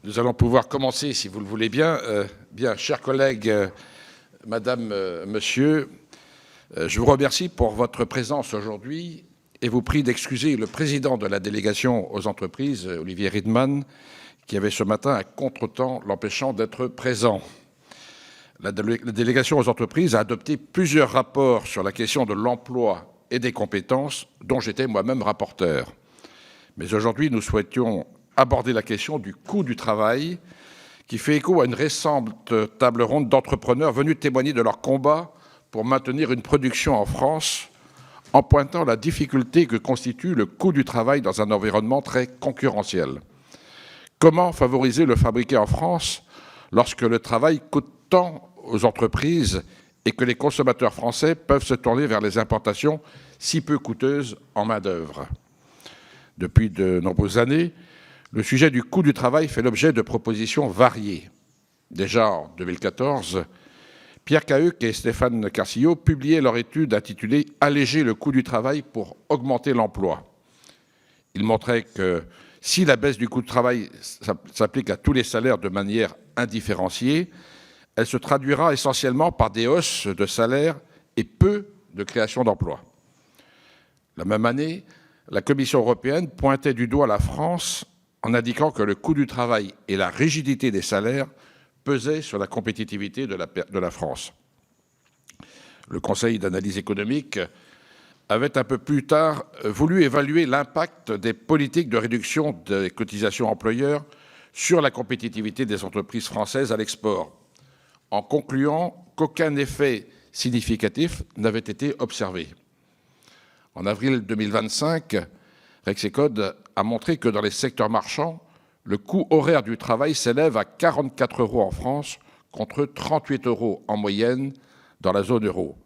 Nous allons pouvoir commencer, si vous le voulez bien. Bien, chers collègues, madame, monsieur, je vous remercie pour votre présence aujourd'hui et vous prie d'excuser le président de la délégation aux entreprises, Olivier Riedman, qui avait ce matin un contretemps l'empêchant d'être présent. La délégation aux entreprises a adopté plusieurs rapports sur la question de l'emploi et des compétences, dont j'étais moi-même rapporteur. Mais aujourd'hui, nous souhaitions aborder la question du coût du travail, qui fait écho à une récente table ronde d'entrepreneurs venus témoigner de leur combat pour maintenir une production en France, en pointant la difficulté que constitue le coût du travail dans un environnement très concurrentiel. Comment favoriser le fabriqué en France lorsque le travail coûte tant aux entreprises et que les consommateurs français peuvent se tourner vers les importations si peu coûteuses en main-d'œuvre? Depuis de nombreuses années, le sujet du coût du travail fait l'objet de propositions variées. Déjà en 2014, Pierre Cahuc et Stéphane Carcillo publiaient leur étude intitulée « Alléger le coût du travail pour augmenter l'emploi ». Ils montraient que si la baisse du coût du travail s'applique à tous les salaires de manière indifférenciée, elle se traduira essentiellement par des hausses de salaires et peu de création d'emplois. La même année, la Commission européenne pointait du doigt la France en indiquant que le coût du travail et la rigidité des salaires pesaient sur la compétitivité de la France. Le Conseil d'analyse économique avait un peu plus tard voulu évaluer l'impact des politiques de réduction des cotisations employeurs sur la compétitivité des entreprises françaises à l'export, en concluant qu'aucun effet significatif n'avait été observé. En avril 2025, Rexecode a montré que dans les secteurs marchands, le coût horaire du travail s'élève à 44 € en France contre 38 € en moyenne dans la zone euro.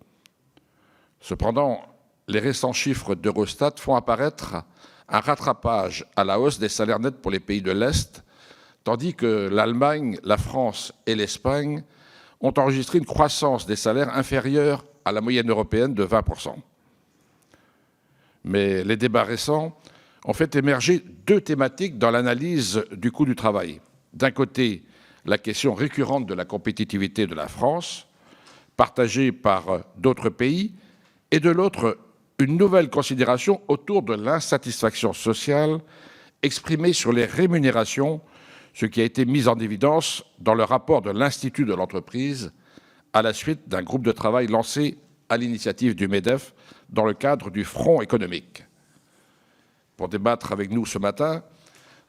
Cependant, les récents chiffres d'Eurostat font apparaître un rattrapage à la hausse des salaires nets pour les pays de l'Est, tandis que l'Allemagne, la France et l'Espagne ont enregistré une croissance des salaires inférieure à la moyenne européenne de 20%. Mais les débats récents ont fait émerger deux thématiques dans l'analyse du coût du travail. D'un côté, la question récurrente de la compétitivité de la France, partagée par d'autres pays, et de l'autre, une nouvelle considération autour de l'insatisfaction sociale exprimée sur les rémunérations, ce qui a été mis en évidence dans le rapport de l'Institut de l'entreprise à la suite d'un groupe de travail lancé à l'initiative du MEDEF dans le cadre du Front économique. Pour débattre avec nous ce matin,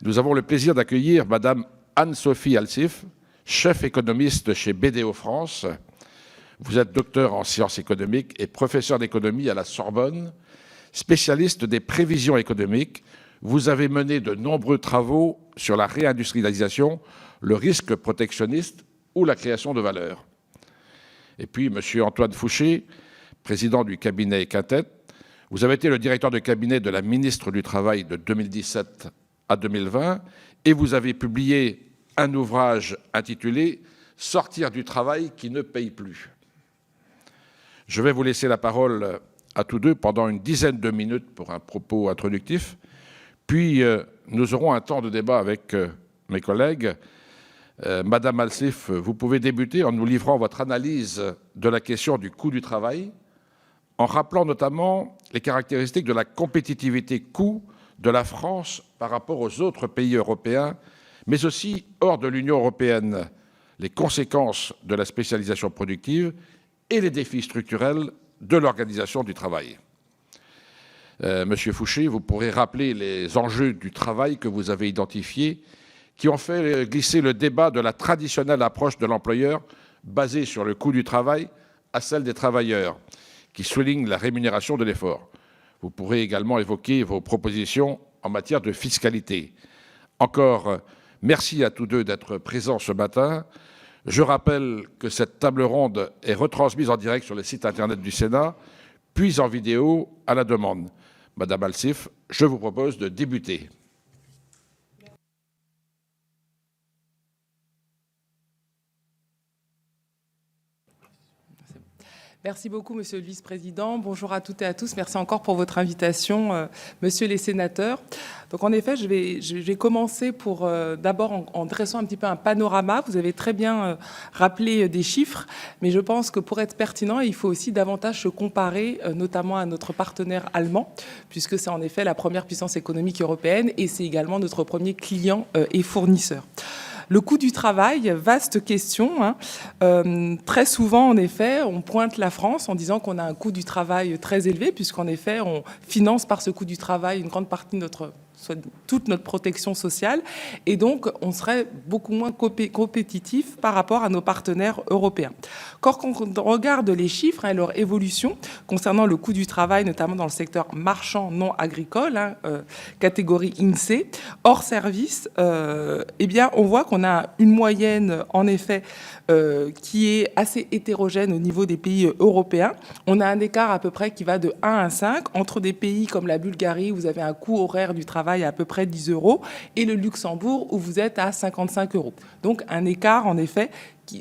nous avons le plaisir d'accueillir Madame Anne-Sophie Alsif, chef économiste chez BDO France. Vous êtes docteur en sciences économiques et professeur d'économie à la Sorbonne, spécialiste des prévisions économiques. Vous avez mené de nombreux travaux sur la réindustrialisation, le risque protectionniste ou la création de valeur. Et puis, Monsieur Antoine Fouché, président du cabinet Quintet, vous avez été le directeur de cabinet de la ministre du Travail de 2017 à 2020 et vous avez publié un ouvrage intitulé « Sortir du travail qui ne paye plus ». Je vais vous laisser la parole à tous deux pendant une dizaine de minutes pour un propos introductif. Puis, nous aurons un temps de débat avec mes collègues. Madame Alsif, vous pouvez débuter en nous livrant votre analyse de la question du coût du travail, en rappelant notamment les caractéristiques de la compétitivité coût de la France par rapport aux autres pays européens, mais aussi hors de l'Union européenne, les conséquences de la spécialisation productive et les défis structurels de l'organisation du travail. Monsieur Fouché, vous pourrez rappeler les enjeux du travail que vous avez identifiés qui ont fait glisser le débat de la traditionnelle approche de l'employeur basée sur le coût du travail à celle des travailleurs, qui souligne la rémunération de l'effort. Vous pourrez également évoquer vos propositions en matière de fiscalité. Encore, merci à tous deux d'être présents ce matin. Je rappelle que cette table ronde est retransmise en direct sur le site internet du Sénat, puis en vidéo à la demande. Madame Alsif, je vous propose de débuter. Merci beaucoup, Monsieur le Vice-président. Bonjour à toutes et à tous. Merci encore pour votre invitation, Messieurs les sénateurs. Donc, en effet, je vais commencer d'abord en dressant un petit peu un panorama. Vous avez très bien rappelé des chiffres, mais je pense que pour être pertinent, il faut aussi davantage se comparer, notamment à notre partenaire allemand, puisque c'est en effet la première puissance économique européenne et c'est également notre premier client et fournisseur. Le coût du travail, vaste question. Très souvent, en effet, on pointe la France en disant qu'on a un coût du travail très élevé, puisqu'en effet, on finance par ce coût du travail une grande partie de toute notre protection sociale. Et donc, on serait beaucoup moins compétitif par rapport à nos partenaires européens. Quand on regarde les chiffres et leur évolution concernant le coût du travail, notamment dans le secteur marchand non agricole, catégorie INSEE, hors service, eh bien, on voit qu'on a une moyenne, en effet, qui est assez hétérogène au niveau des pays européens. On a un écart à peu près qui va de 1 à 5 entre des pays comme la Bulgarie, où vous avez un coût horaire du travail à peu près 10 €, et le Luxembourg, où vous êtes à 55 €. Donc un écart, en effet,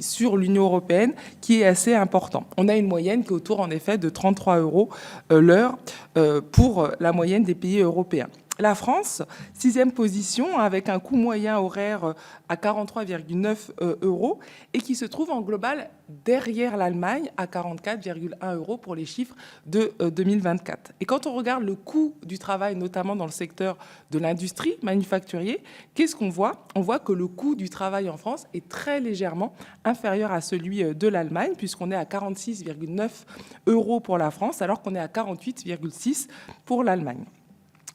sur l'Union européenne, qui est assez important. On a une moyenne qui est autour, en effet, de 33 € l'heure pour la moyenne des pays européens. La France, 6e position, avec un coût moyen horaire à 43,9 € et qui se trouve en global derrière l'Allemagne à 44,1 € pour les chiffres de 2024. Et quand on regarde le coût du travail, notamment dans le secteur de l'industrie manufacturier, qu'est-ce qu'on voit? On voit que le coût du travail en France est très légèrement inférieur à celui de l'Allemagne, puisqu'on est à 46,9 € pour la France, alors qu'on est à 48,6 € pour l'Allemagne.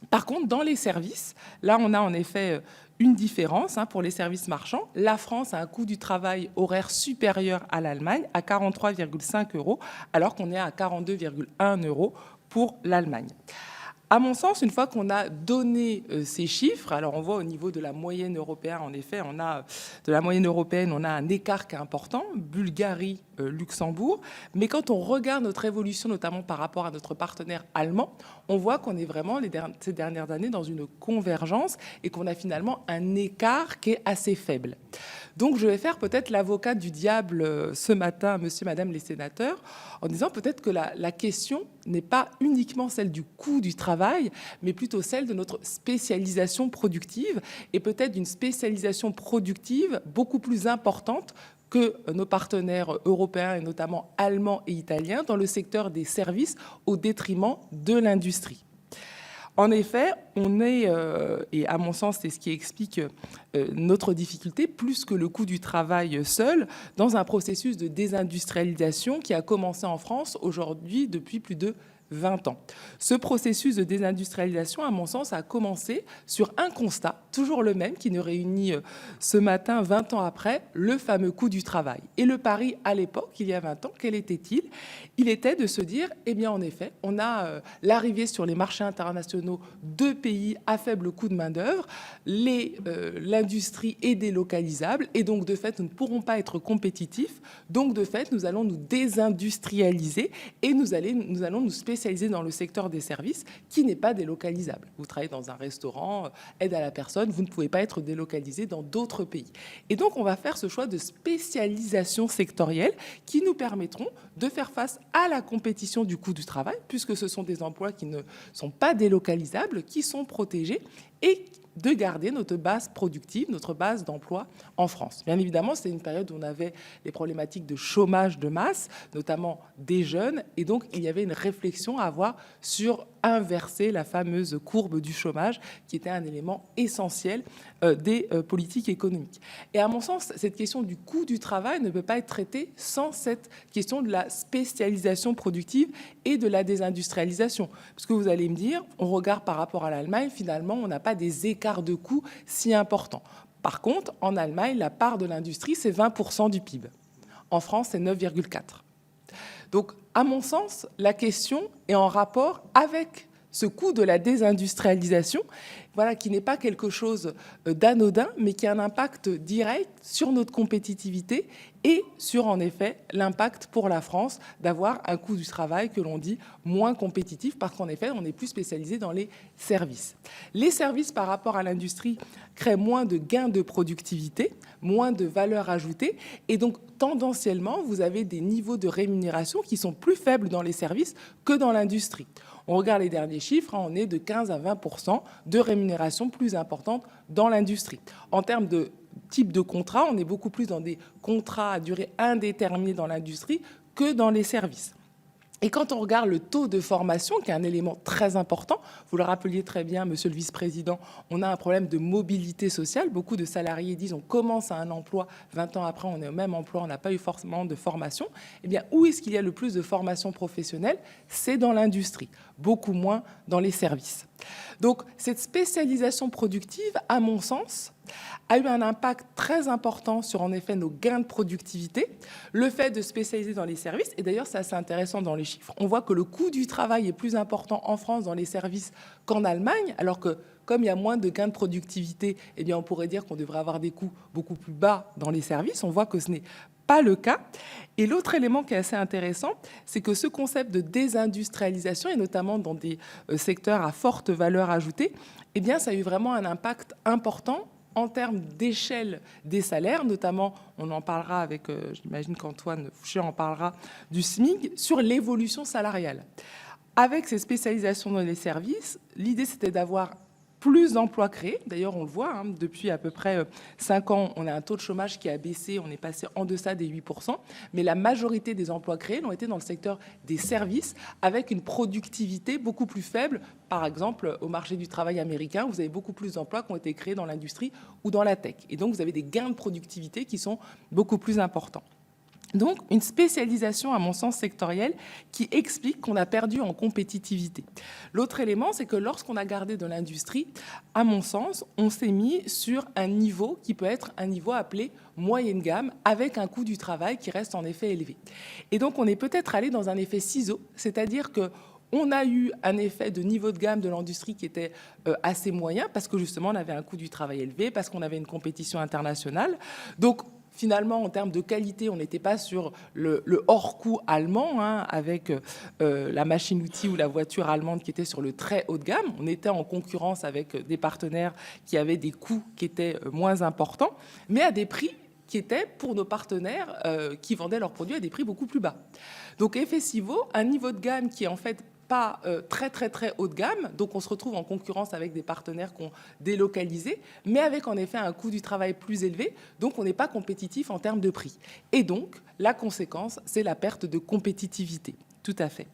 Par contre, dans les services, là, on a en effet une différence. Pour les services marchands, la France a un coût du travail horaire supérieur à l'Allemagne, à 43,5 €, alors qu'on est à 42,1 € pour l'Allemagne. À mon sens, une fois qu'on a donné ces chiffres, alors on voit au niveau de la moyenne européenne, en effet, on a un écart qui est important, Bulgarie, Luxembourg, mais quand on regarde notre évolution, notamment par rapport à notre partenaire allemand, on voit qu'on est vraiment, ces dernières années, dans une convergence et qu'on a finalement un écart qui est assez faible. Donc je vais faire peut-être l'avocate du diable ce matin, monsieur, madame les sénateurs, en disant peut-être que la question n'est pas uniquement celle du coût du travail, mais plutôt celle de notre spécialisation productive, et peut-être d'une spécialisation productive beaucoup plus importante que nos partenaires européens, et notamment allemands et italiens, dans le secteur des services au détriment de l'industrie. En effet, on est, et à mon sens, c'est ce qui explique notre difficulté, plus que le coût du travail seul, dans un processus de désindustrialisation qui a commencé en France aujourd'hui depuis plus de 20 ans. Ce processus de désindustrialisation, à mon sens, a commencé sur un constat, toujours le même, qui nous réunit ce matin, 20 ans après, le fameux coût du travail. Et le pari à l'époque, il y a 20 ans, quel était-il? Il était de se dire, eh bien en effet, on a l'arrivée sur les marchés internationaux de pays à faible coût de main-d'œuvre, l'industrie est délocalisable et donc de fait, nous ne pourrons pas être compétitifs. Donc de fait, nous allons nous désindustrialiser et nous allons nous spécialiser dans le secteur des services qui n'est pas délocalisable. Vous travaillez dans un restaurant, aide à la personne, vous ne pouvez pas être délocalisé dans d'autres pays. Et donc, on va faire ce choix de spécialisation sectorielle qui nous permettront de faire face à la compétition du coût du travail, puisque ce sont des emplois qui ne sont pas délocalisables, qui sont protégés et de garder notre base productive, notre base d'emploi en France. Bien évidemment, c'est une période où on avait les problématiques de chômage de masse, notamment des jeunes, et donc il y avait une réflexion à avoir sur inverser la fameuse courbe du chômage, qui était un élément essentiel des politiques économiques. Et à mon sens, cette question du coût du travail ne peut pas être traitée sans cette question de la spécialisation productive et de la désindustrialisation. Parce que vous allez me dire, on regarde par rapport à l'Allemagne, finalement, on n'a pas des écarts de coûts si importants. Par contre, en Allemagne, la part de l'industrie, c'est 20% du PIB. En France, c'est 9,4%. Donc, à mon sens, la question est en rapport avec ce coût de la désindustrialisation, voilà, qui n'est pas quelque chose d'anodin, mais qui a un impact direct sur notre compétitivité et sur, en effet, l'impact pour la France d'avoir un coût du travail que l'on dit moins compétitif, parce qu'en effet, on est plus spécialisé dans les services. Les services, par rapport à l'industrie, créent moins de gains de productivité, moins de valeur ajoutée, et donc, tendanciellement, vous avez des niveaux de rémunération qui sont plus faibles dans les services que dans l'industrie. On regarde les derniers chiffres, on est de 15 à 20% de rémunération plus importante dans l'industrie. En termes de type de contrat, on est beaucoup plus dans des contrats à durée indéterminée dans l'industrie que dans les services. Et quand on regarde le taux de formation, qui est un élément très important, vous le rappeliez très bien, monsieur le vice-président, on a un problème de mobilité sociale. Beaucoup de salariés disent on commence à un emploi, 20 ans après on est au même emploi, on n'a pas eu forcément de formation. Eh bien, où est-ce qu'il y a le plus de formation professionnelle? C'est dans l'industrie, beaucoup moins dans les services. Donc, cette spécialisation productive, à mon sens, a eu un impact très important sur, en effet, nos gains de productivité. Le fait de spécialiser dans les services, et d'ailleurs, c'est assez intéressant dans les chiffres, on voit que le coût du travail est plus important en France dans les services qu'en Allemagne, alors que, comme il y a moins de gains de productivité, eh bien, on pourrait dire qu'on devrait avoir des coûts beaucoup plus bas dans les services. On voit que ce n'est pas le cas. Et l'autre élément qui est assez intéressant, c'est que ce concept de désindustrialisation, et notamment dans des secteurs à forte valeur ajoutée, eh bien, ça a eu vraiment un impact important en termes d'échelle des salaires, notamment, on en parlera avec, j'imagine qu'Antoine Fouché en parlera, du SMIC, sur l'évolution salariale. Avec ces spécialisations dans les services, l'idée c'était d'avoir plus d'emplois créés. D'ailleurs, on le voit, hein, depuis à peu près 5 ans, on a un taux de chômage qui a baissé, on est passé en deçà des 8%, mais la majorité des emplois créés l'ont été dans le secteur des services, avec une productivité beaucoup plus faible. Par exemple, au marché du travail américain, vous avez beaucoup plus d'emplois qui ont été créés dans l'industrie ou dans la tech. Et donc, vous avez des gains de productivité qui sont beaucoup plus importants. Donc, une spécialisation, à mon sens, sectorielle qui explique qu'on a perdu en compétitivité. L'autre élément, c'est que lorsqu'on a gardé de l'industrie, à mon sens, on s'est mis sur un niveau qui peut être un niveau appelé moyenne gamme, avec un coût du travail qui reste en effet élevé. Et donc, on est peut-être allé dans un effet ciseau, c'est-à-dire que on a eu un effet de niveau de gamme de l'industrie qui était assez moyen, parce que justement, on avait un coût du travail élevé, parce qu'on avait une compétition internationale. Donc, finalement, en termes de qualité, on n'était pas sur le hors-coût allemand, hein, avec la machine-outil ou la voiture allemande qui était sur le très haut de gamme. On était en concurrence avec des partenaires qui avaient des coûts qui étaient moins importants, mais à des prix qui étaient pour nos partenaires qui vendaient leurs produits à des prix beaucoup plus bas. Donc, effet ciseau, un niveau de gamme qui est en fait pas très haut de gamme, donc on se retrouve en concurrence avec des partenaires qui ont délocalisé, mais avec en effet un coût du travail plus élevé, donc on n'est pas compétitif en termes de prix. Et donc, la conséquence, c'est la perte de compétitivité. Tout à fait.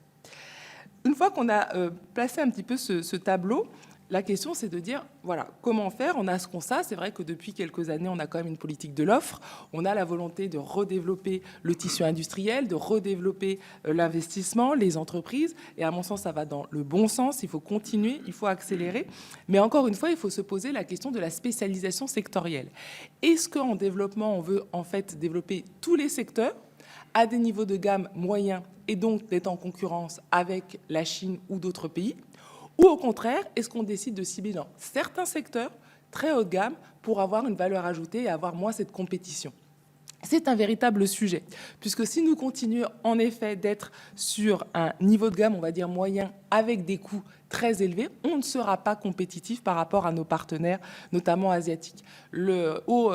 Une fois qu'on a placé un petit peu ce tableau, la question, c'est de dire, voilà, comment faire? On a ce constat. C'est vrai que depuis quelques années, on a quand même une politique de l'offre. On a la volonté de redévelopper le tissu industriel, de redévelopper l'investissement, les entreprises. Et à mon sens, ça va dans le bon sens. Il faut continuer, il faut accélérer. Mais encore une fois, il faut se poser la question de la spécialisation sectorielle. Est-ce qu'en développement, on veut en fait développer tous les secteurs à des niveaux de gamme moyens et donc d'être en concurrence avec la Chine ou d'autres pays? Ou au contraire, est-ce qu'on décide de cibler dans certains secteurs très haut de gamme pour avoir une valeur ajoutée et avoir moins cette compétition? C'est un véritable sujet, puisque si nous continuons en effet d'être sur un niveau de gamme, on va dire moyen, avec des coûts très élevés, on ne sera pas compétitif par rapport à nos partenaires, notamment asiatiques. Le Haut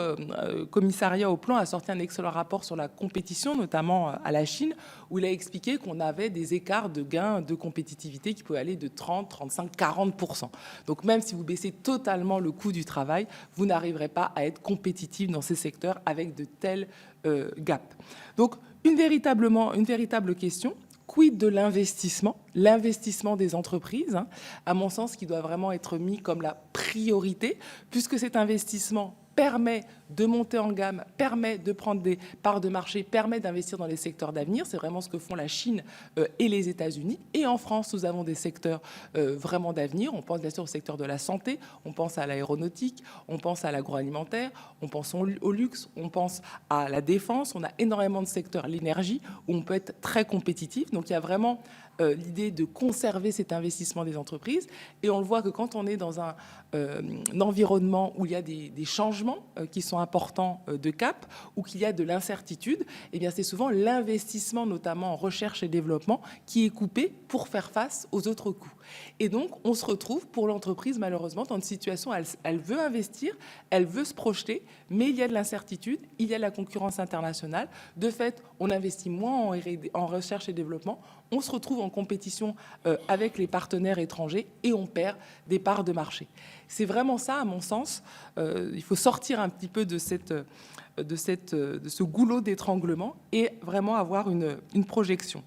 Commissariat au Plan a sorti un excellent rapport sur la compétition, notamment à la Chine, où il a expliqué qu'on avait des écarts de gains de compétitivité qui pouvaient aller de 30, 35, 40%. Donc même si vous baissez totalement le coût du travail, vous n'arriverez pas à être compétitif dans ces secteurs avec de tels gaps. Donc une véritable question. Quid de l'investissement des entreprises, hein, à mon sens, qui doit vraiment être mis comme la priorité, puisque cet investissement permet de monter en gamme, permet de prendre des parts de marché, permet d'investir dans les secteurs d'avenir. C'est vraiment ce que font la Chine et les États-Unis. Et en France, nous avons des secteurs vraiment d'avenir. On pense bien sûr au secteur de la santé, on pense à l'aéronautique, on pense à l'agroalimentaire, on pense au luxe, on pense à la défense. On a énormément de secteurs, l'énergie, où on peut être très compétitif. Donc il y a vraiment l'idée de conserver cet investissement des entreprises. Et on le voit que quand on est dans un environnement où il y a des changements qui sont importants de cap, ou qu'il y a de l'incertitude, eh bien c'est souvent l'investissement, notamment en recherche et développement, qui est coupé pour faire face aux autres coûts. Et donc, on se retrouve pour l'entreprise, malheureusement, dans une situation où elle veut investir, elle veut se projeter, mais il y a de l'incertitude, il y a de la concurrence internationale. De fait, on investit moins en recherche et développement, on se retrouve en compétition avec les partenaires étrangers et on perd des parts de marché. C'est vraiment ça, à mon sens. Il faut sortir un petit peu de ce goulot d'étranglement et vraiment avoir une projection.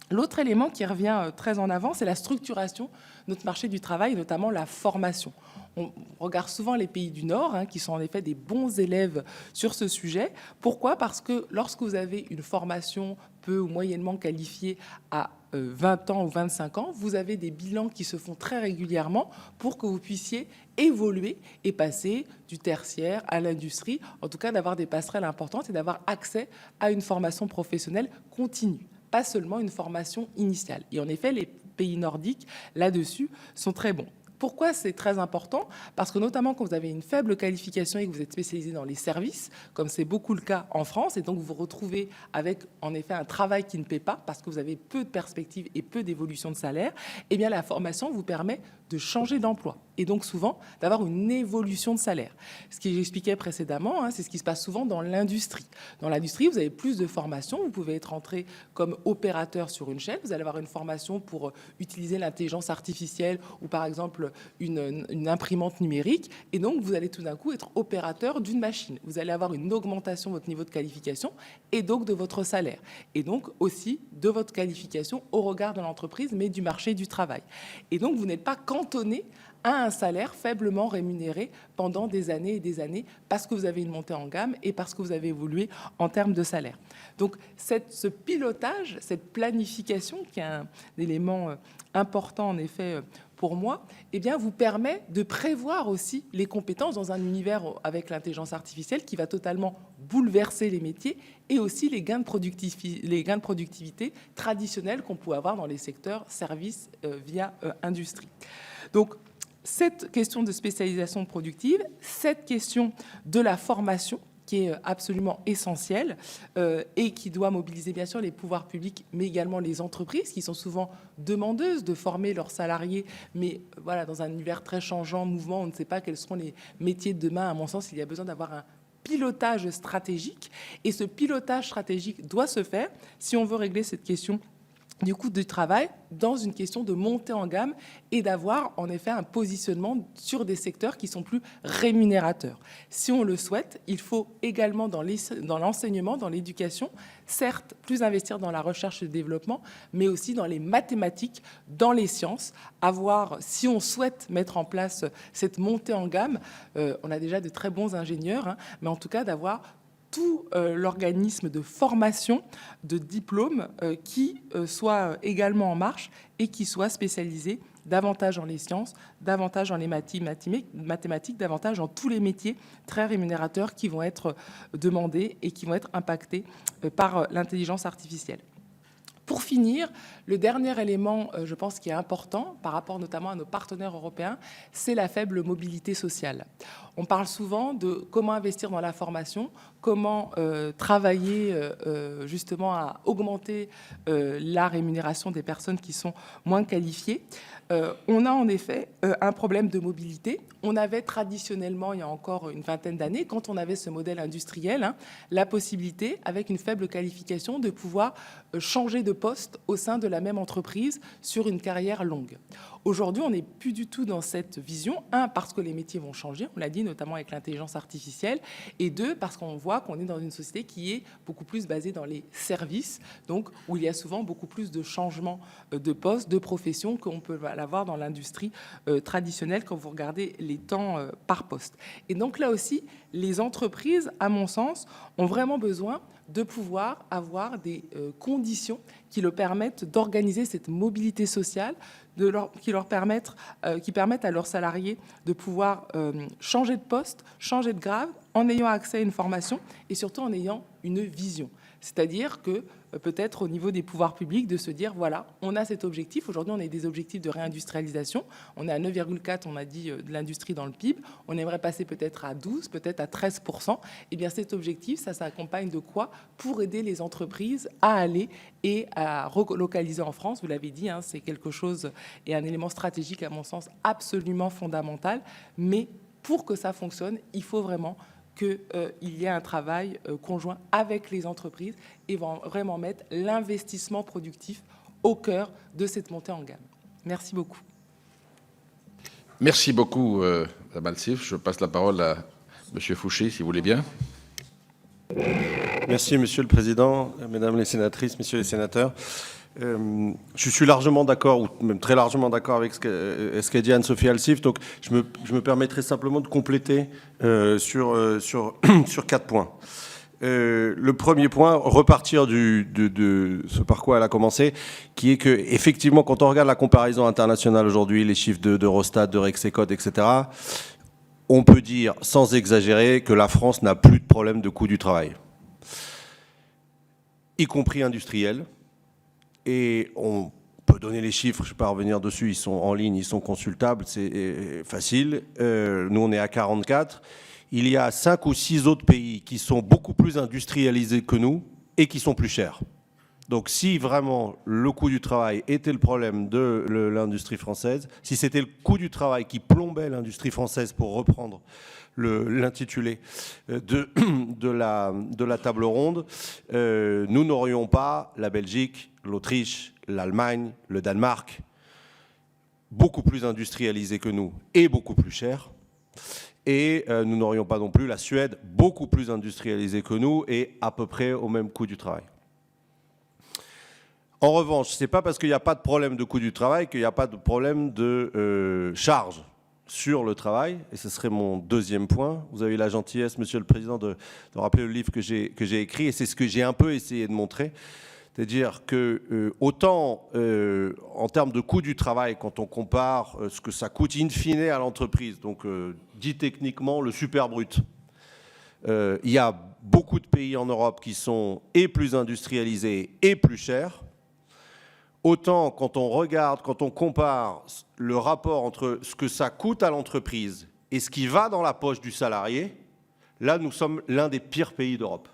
L'autre élément qui revient très en avant, c'est la structuration de notre marché du travail, notamment la formation. On regarde souvent les pays du Nord, qui sont en effet des bons élèves sur ce sujet. Pourquoi ? Parce que lorsque vous avez une formation peu ou moyennement qualifiée à 20 ans ou 25 ans, vous avez des bilans qui se font très régulièrement pour que vous puissiez évoluer et passer du tertiaire à l'industrie, en tout cas d'avoir des passerelles importantes et d'avoir accès à une formation professionnelle continue, pas seulement une formation initiale. Et en effet, les pays nordiques, là-dessus, sont très bons. Pourquoi c'est très important ? Parce que notamment quand vous avez une faible qualification et que vous êtes spécialisé dans les services, comme c'est beaucoup le cas en France, et donc vous vous retrouvez avec en effet un travail qui ne paie pas parce que vous avez peu de perspectives et peu d'évolution de salaire, eh bien la formation vous permet de changer d'emploi et donc souvent d'avoir une évolution de salaire. Ce que j'expliquais précédemment, c'est ce qui se passe souvent dans l'industrie. Dans l'industrie, vous avez plus de formations, vous pouvez être entré comme opérateur sur une chaîne, vous allez avoir une formation pour utiliser l'intelligence artificielle ou par exemple une imprimante numérique, et donc vous allez tout d'un coup être opérateur d'une machine. Vous allez avoir une augmentation de votre niveau de qualification et donc de votre salaire, et donc aussi de votre qualification au regard de l'entreprise, mais du marché du travail. Et donc vous n'êtes pas cantonné à un salaire faiblement rémunéré pendant des années et des années parce que vous avez une montée en gamme et parce que vous avez évolué en termes de salaire. Donc ce pilotage, cette planification, qui est un élément important en effet pour moi, eh bien, vous permet de prévoir aussi les compétences dans un univers avec l'intelligence artificielle qui va totalement bouleverser les métiers et aussi les gains de productivité traditionnels qu'on pouvait avoir dans les secteurs services via industrie. Donc, cette question de spécialisation productive, cette question de la formation, qui est absolument essentielle et qui doit mobiliser bien sûr les pouvoirs publics, mais également les entreprises qui sont souvent demandeuses de former leurs salariés. Mais voilà, dans un univers très changeant, mouvement, on ne sait pas quels seront les métiers de demain. À mon sens, il y a besoin d'avoir un pilotage stratégique. Et ce pilotage stratégique doit se faire si on veut régler cette question du coût du travail dans une question de montée en gamme et d'avoir en effet un positionnement sur des secteurs qui sont plus rémunérateurs. Si on le souhaite, il faut également dans l'enseignement, dans l'éducation, certes plus investir dans la recherche et le développement, mais aussi dans les mathématiques, dans les sciences, si on souhaite mettre en place cette montée en gamme, on a déjà de très bons ingénieurs, mais en tout cas d'avoir tout l'organisme de formation, de diplôme qui soit également en marche et qui soit spécialisé davantage dans les sciences, davantage dans les mathématiques, davantage dans tous les métiers très rémunérateurs qui vont être demandés et qui vont être impactés par l'intelligence artificielle. Pour finir, le dernier élément, je pense, qui est important par rapport notamment à nos partenaires européens, c'est la faible mobilité sociale. On parle souvent de comment investir dans la formation, comment travailler justement à augmenter la rémunération des personnes qui sont moins qualifiées. On a en effet un problème de mobilité. On avait traditionnellement, il y a encore une vingtaine d'années, quand on avait ce modèle industriel, la possibilité, avec une faible qualification, de pouvoir changer de poste au sein de la même entreprise sur une carrière longue. Aujourd'hui, on n'est plus du tout dans cette vision. Un, parce que les métiers vont changer, on l'a dit, notamment avec l'intelligence artificielle. Et deux, parce qu'on voit qu'on est dans une société qui est beaucoup plus basée dans les services, donc où il y a souvent beaucoup plus de changements de poste, de profession, qu'on peut l'avoir dans l'industrie traditionnelle quand vous regardez les temps par poste. Et donc là aussi, les entreprises, à mon sens, ont vraiment besoin de pouvoir avoir des conditions qui leur permettent d'organiser cette mobilité sociale, qui permettent à leurs salariés de pouvoir changer de poste, changer de grade, en ayant accès à une formation et surtout en ayant une vision. C'est-à-dire que peut-être au niveau des pouvoirs publics de se dire, voilà, on a cet objectif. Aujourd'hui, on a des objectifs de réindustrialisation. On est à 9,4, on a dit, de l'industrie dans le PIB. On aimerait passer peut-être à 12, peut-être à 13%. Eh bien, cet objectif, ça s'accompagne de quoi? Pour aider les entreprises à aller et à relocaliser en France. Vous l'avez dit, hein, c'est quelque chose et un élément stratégique, à mon sens, absolument fondamental. Mais pour que ça fonctionne, il faut vraiment qu'il y ait un travail conjoint avec les entreprises et vraiment mettre l'investissement productif au cœur de cette montée en gamme. Merci beaucoup. Merci beaucoup, Mme Alsif. Je passe la parole à M. Fouché, si vous voulez bien. Merci, Monsieur le Président, Mesdames les sénatrices, Messieurs les sénateurs. Je suis largement d'accord, ou même très largement d'accord avec ce qu'a dit Anne-Sophie Alsif. Donc, je me permettrai simplement de compléter sur 4 points. Le premier point, repartir de ce par quoi elle a commencé, qui est que, effectivement, quand on regarde la comparaison internationale aujourd'hui, les chiffres d'Eurostat, de Rexecode, etc., on peut dire, sans exagérer, que la France n'a plus de problème de coût du travail, y compris industriel. Et on peut donner les chiffres, je ne vais pas revenir dessus, ils sont en ligne, ils sont consultables, c'est facile. Nous, on est à 44. Il y a 5 ou 6 autres pays qui sont beaucoup plus industrialisés que nous et qui sont plus chers. Donc si vraiment le coût du travail était le problème de l'industrie française, si c'était le coût du travail qui plombait l'industrie française, pour reprendre l'intitulé de la table ronde, nous n'aurions pas la Belgique, l'Autriche, l'Allemagne, le Danemark, beaucoup plus industrialisés que nous et beaucoup plus chers. Et nous n'aurions pas non plus la Suède, beaucoup plus industrialisée que nous et à peu près au même coût du travail. En revanche, ce n'est pas parce qu'il n'y a pas de problème de coût du travail qu'il n'y a pas de problème de charge sur le travail. Et ce serait mon deuxième point. Vous avez eu la gentillesse, Monsieur le Président, de rappeler le livre que j'ai écrit. Et c'est ce que j'ai un peu essayé de montrer. C'est-à-dire que autant en termes de coût du travail, quand on compare ce que ça coûte in fine à l'entreprise, donc dit techniquement le super brut, il y a beaucoup de pays en Europe qui sont et plus industrialisés et plus chers. Autant quand on regarde, quand on compare le rapport entre ce que ça coûte à l'entreprise et ce qui va dans la poche du salarié, là nous sommes l'un des pires pays d'Europe.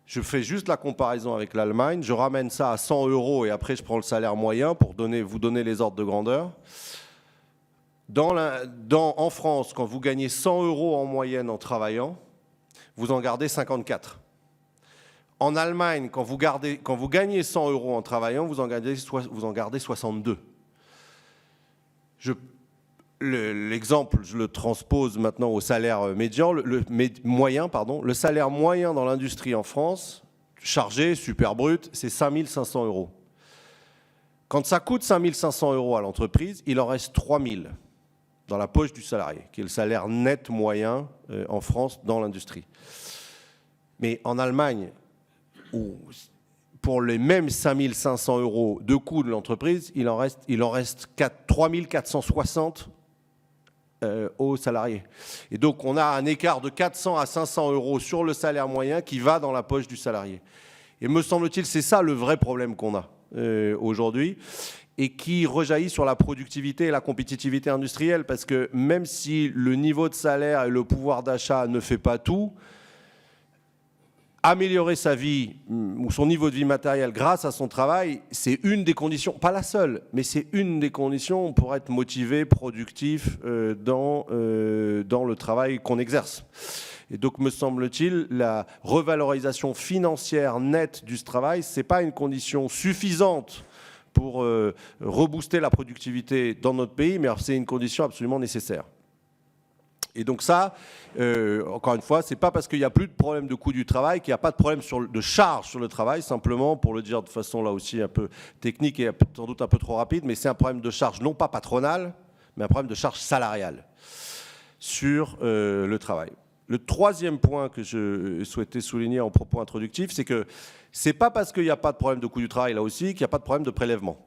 Je fais juste la comparaison avec l'Allemagne, je ramène ça à 100 € et après je prends le salaire moyen pour vous donner les ordres de grandeur. En France, quand vous gagnez 100 € en moyenne en travaillant, vous en gardez 54. En Allemagne, quand vous gagnez 100 € en travaillant, vous en gardez 62. L'exemple, je le transpose maintenant au salaire moyen. Le salaire moyen dans l'industrie en France, chargé, super brut, c'est 5 500 €. Quand ça coûte 5 500 € à l'entreprise, il en reste 3 000 dans la poche du salarié, qui est le salaire net moyen en France dans l'industrie. Mais en Allemagne, où pour les mêmes 5 500 € de coût de l'entreprise, il en reste 3 460 aux salariés. Et donc, on a un écart de 400 à 500 € sur le salaire moyen qui va dans la poche du salarié. Et me semble-t-il, c'est ça le vrai problème qu'on a aujourd'hui et qui rejaillit sur la productivité et la compétitivité industrielle, parce que même si le niveau de salaire et le pouvoir d'achat ne fait pas tout, améliorer sa vie ou son niveau de vie matériel grâce à son travail, c'est une des conditions, pas la seule, mais c'est une des conditions pour être motivé, productif dans le travail qu'on exerce. Et donc, me semble-t-il, la revalorisation financière nette du travail, ce n'est pas une condition suffisante pour rebooster la productivité dans notre pays, mais c'est une condition absolument nécessaire. Et donc ça, encore une fois, c'est pas parce qu'il n'y a plus de problème de coût du travail qu'il n'y a pas de problème de charge sur le travail, simplement, pour le dire de façon là aussi un peu technique et sans doute un peu trop rapide, mais c'est un problème de charge non pas patronale, mais un problème de charge salariale sur le travail. Le troisième point que je souhaitais souligner en propos introductif, c'est que c'est pas parce qu'il n'y a pas de problème de coût du travail là aussi qu'il n'y a pas de problème de prélèvement.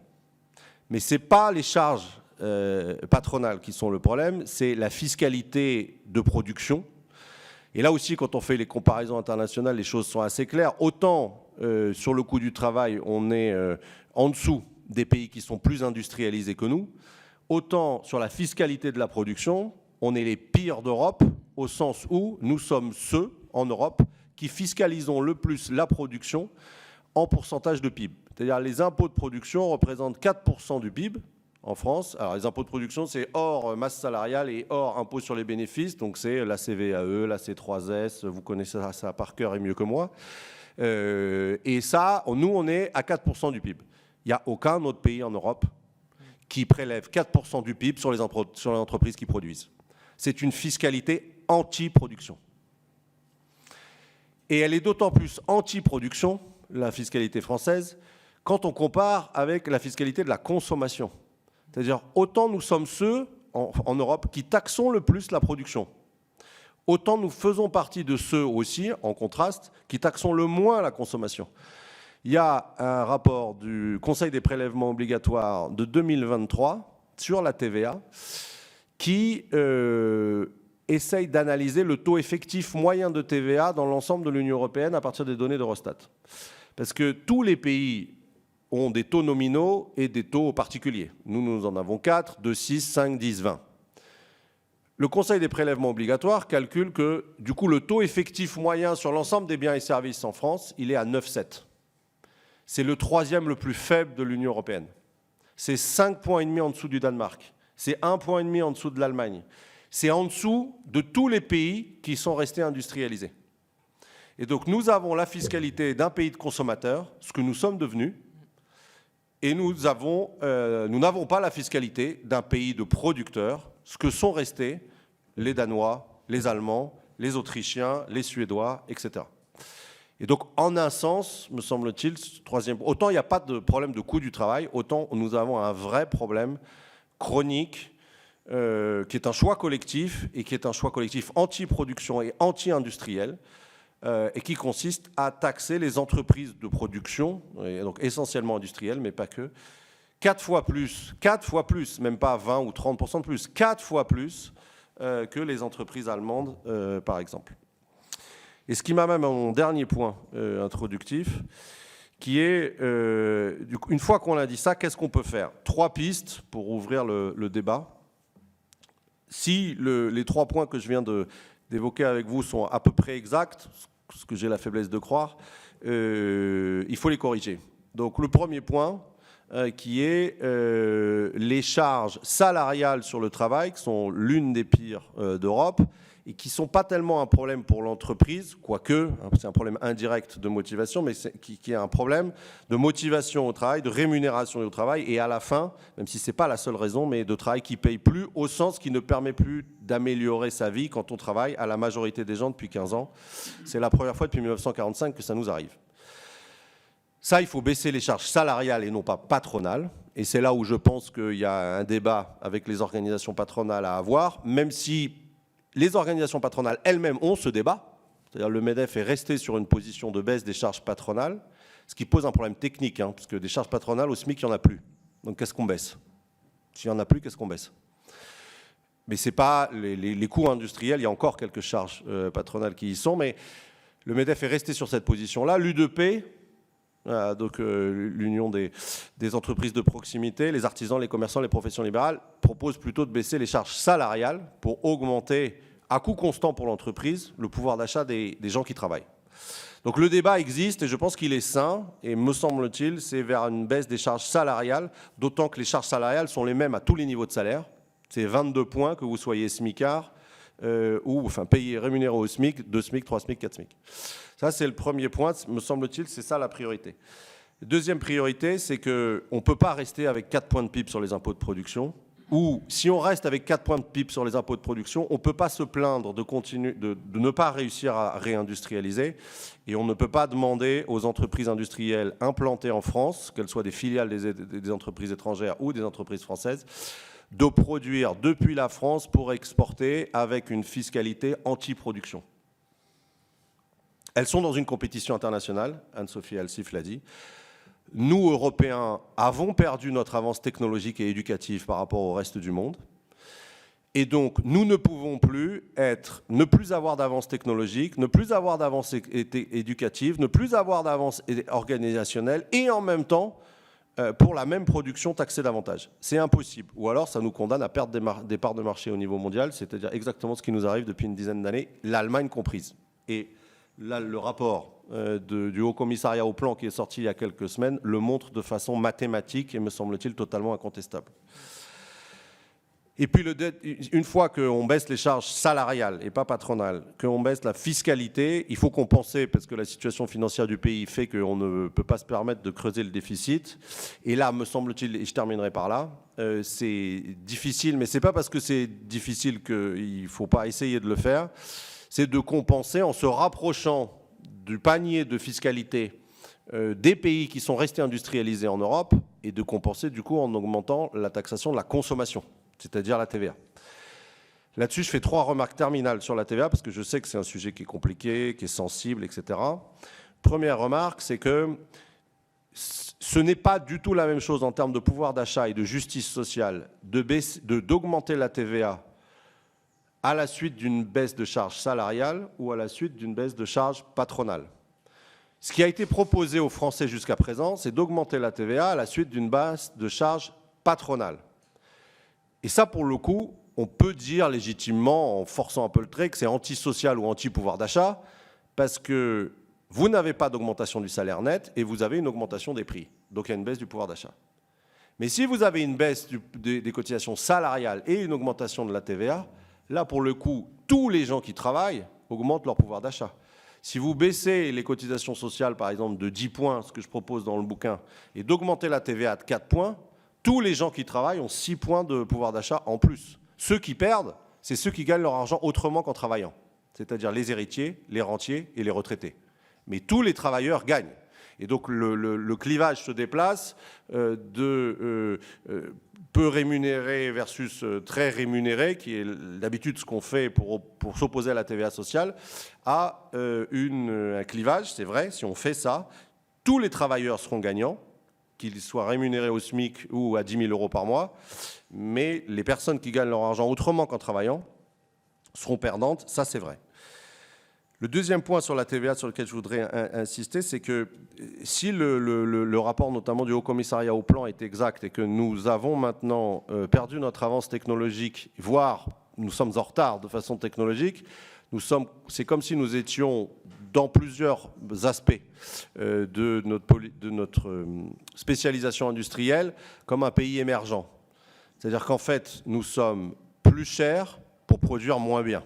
Mais c'est pas les charges patronales qui sont le problème, c'est la fiscalité de production. Et là aussi, quand on fait les comparaisons internationales, les choses sont assez claires. Autant sur le coût du travail, on est en dessous des pays qui sont plus industrialisés que nous, autant sur la fiscalité de la production, on est les pires d'Europe, au sens où nous sommes ceux, en Europe, qui fiscalisons le plus la production en pourcentage de PIB. C'est-à-dire les impôts de production représentent 4% du PIB en France. Alors les impôts de production, c'est hors masse salariale et hors impôt sur les bénéfices. Donc c'est la CVAE, la C3S, vous connaissez ça par cœur et mieux que moi. Et ça, nous, on est à 4% du PIB. Il n'y a aucun autre pays en Europe qui prélève 4% du PIB sur les entreprises qui produisent. C'est une fiscalité anti-production. Et elle est d'autant plus anti-production, la fiscalité française, quand on compare avec la fiscalité de la consommation. C'est-à-dire, autant nous sommes ceux, en Europe, qui taxons le plus la production, autant nous faisons partie de ceux aussi, en contraste, qui taxons le moins la consommation. Il y a un rapport du Conseil des prélèvements obligatoires de 2023 sur la TVA qui essaye d'analyser le taux effectif moyen de TVA dans l'ensemble de l'Union européenne à partir des données d'Eurostat. Parce que tous les pays ont des taux nominaux et des taux particuliers. Nous en avons 4, 2, 6, 5, 10, 20. Le Conseil des prélèvements obligatoires calcule que, du coup, le taux effectif moyen sur l'ensemble des biens et services en France, il est à 9,7. C'est le troisième le plus faible de l'Union européenne. C'est 5,5 points en dessous du Danemark. C'est 1,5 point en dessous de l'Allemagne. C'est en dessous de tous les pays qui sont restés industrialisés. Et donc nous avons la fiscalité d'un pays de consommateurs, ce que nous sommes devenus, et nous n'avons pas la fiscalité d'un pays de producteurs, ce que sont restés les Danois, les Allemands, les Autrichiens, les Suédois, etc. Et donc, en un sens, me semble-t-il, autant il n'y a pas de problème de coût du travail, autant nous avons un vrai problème chronique, qui est un choix collectif, et qui est un choix collectif anti-production et anti-industriel, et qui consiste à taxer les entreprises de production, et donc essentiellement industrielles, mais pas que, 4 fois plus, même pas 20 ou 30% de plus, 4 fois plus que les entreprises allemandes, par exemple. Et ce qui m'amène à mon dernier point introductif, qui est, une fois qu'on a dit ça, qu'est-ce qu'on peut faire? 3 pistes pour ouvrir le débat. Si les 3 points que je viens d'évoquer avec vous sont à peu près exacts, ce que j'ai la faiblesse de croire, il faut les corriger. Donc le premier point, qui est les charges salariales sur le travail, qui sont l'une des pires d'Europe, et qui ne sont pas tellement un problème pour l'entreprise, quoique, c'est un problème indirect de motivation, mais qui est un problème de motivation au travail, de rémunération au travail, et à la fin, même si ce n'est pas la seule raison, mais de travail qui ne paye plus, au sens qui ne permet plus d'améliorer sa vie quand on travaille à la majorité des gens depuis 15 ans. C'est la première fois depuis 1945 que ça nous arrive. Ça, il faut baisser les charges salariales et non pas patronales. Et c'est là où je pense qu'il y a un débat avec les organisations patronales à avoir, même si les organisations patronales elles-mêmes ont ce débat. C'est-à-dire le MEDEF est resté sur une position de baisse des charges patronales, ce qui pose un problème technique, parce que des charges patronales au SMIC, il n'y en a plus. Donc qu'est-ce qu'on baisse? S'il n'y en a plus, qu'est-ce qu'on baisse? Mais ce n'est pas les coûts industriels, il y a encore quelques charges patronales qui y sont, mais le MEDEF est resté sur cette position-là. L'UDP, donc l'Union des entreprises de proximité, les artisans, les commerçants, les professions libérales, propose plutôt de baisser les charges salariales pour augmenter, à coût constant pour l'entreprise, le pouvoir d'achat des gens qui travaillent. Donc le débat existe et je pense qu'il est sain, et me semble-t-il, c'est vers une baisse des charges salariales, d'autant que les charges salariales sont les mêmes à tous les niveaux de salaire. C'est 22 points que vous soyez smicard, ou enfin payé, rémunéré au SMIC, 2 SMIC, 3 SMIC, 4 SMIC. Ça, c'est le premier point, me semble-t-il, c'est ça la priorité. Deuxième priorité, c'est qu'on ne peut pas rester avec 4 points de PIB sur les impôts de production. où si on reste avec 4 points de PIB sur les impôts de production, on ne peut pas se plaindre de ne pas réussir à réindustrialiser, et on ne peut pas demander aux entreprises industrielles implantées en France, qu'elles soient des filiales des entreprises étrangères ou des entreprises françaises, de produire depuis la France pour exporter avec une fiscalité anti-production. Elles sont dans une compétition internationale, Anne-Sophie Alsif l'a dit. Nous, Européens, avons perdu notre avance technologique et éducative par rapport au reste du monde. Et donc, nous ne pouvons plus ne plus avoir d'avance technologique, ne plus avoir d'avance éducative, ne plus avoir d'avance organisationnelle et en même temps, pour la même production, taxer davantage. C'est impossible. Ou alors, ça nous condamne à perdre des parts de marché au niveau mondial, c'est-à-dire exactement ce qui nous arrive depuis une dizaine d'années, l'Allemagne comprise. Et là, le rapport du Haut Commissariat au Plan qui est sorti il y a quelques semaines le montre de façon mathématique et, me semble-t-il, totalement incontestable. Et puis, une fois qu'on baisse les charges salariales et pas patronales, qu'on baisse la fiscalité, il faut compenser parce que la situation financière du pays fait qu'on ne peut pas se permettre de creuser le déficit. Et là, me semble-t-il, et je terminerai par là, c'est difficile, mais ce n'est pas parce que c'est difficile qu'il ne faut pas essayer de le faire, c'est de compenser en se rapprochant du panier de fiscalité des pays qui sont restés industrialisés en Europe et de compenser du coup en augmentant la taxation de la consommation, c'est-à-dire la TVA. Là-dessus, je fais 3 remarques terminales sur la TVA parce que je sais que c'est un sujet qui est compliqué, qui est sensible, etc. Première remarque, c'est que ce n'est pas du tout la même chose en termes de pouvoir d'achat et de justice sociale d'augmenter la TVA à la suite d'une baisse de charges salariales ou à la suite d'une baisse de charges patronales. Ce qui a été proposé aux Français jusqu'à présent, c'est d'augmenter la TVA à la suite d'une baisse de charges patronales. Et ça, pour le coup, on peut dire légitimement, en forçant un peu le trait, que c'est antisocial ou anti-pouvoir d'achat, parce que vous n'avez pas d'augmentation du salaire net et vous avez une augmentation des prix. Donc il y a une baisse du pouvoir d'achat. Mais si vous avez une baisse des cotisations salariales et une augmentation de la TVA, là, pour le coup, tous les gens qui travaillent augmentent leur pouvoir d'achat. Si vous baissez les cotisations sociales, par exemple, de 10 points, ce que je propose dans le bouquin, et d'augmenter la TVA de 4 points, tous les gens qui travaillent ont 6 points de pouvoir d'achat en plus. Ceux qui perdent, c'est ceux qui gagnent leur argent autrement qu'en travaillant, c'est-à-dire les héritiers, les rentiers et les retraités. Mais tous les travailleurs gagnent. Et donc le clivage se déplace de peu rémunéré versus très rémunéré, qui est d'habitude ce qu'on fait pour s'opposer à la TVA sociale, à un clivage, c'est vrai, si on fait ça, tous les travailleurs seront gagnants, qu'ils soient rémunérés au SMIC ou à 10 000 € par mois, mais les personnes qui gagnent leur argent autrement qu'en travaillant seront perdantes, ça c'est vrai. Le deuxième point sur la TVA sur lequel je voudrais insister, c'est que si le rapport notamment du Haut Commissariat au Plan est exact et que nous avons maintenant perdu notre avance technologique, voire nous sommes en retard de façon technologique, c'est comme si nous étions dans plusieurs aspects de notre spécialisation industrielle comme un pays émergent. C'est-à-dire qu'en fait, nous sommes plus chers pour produire moins bien.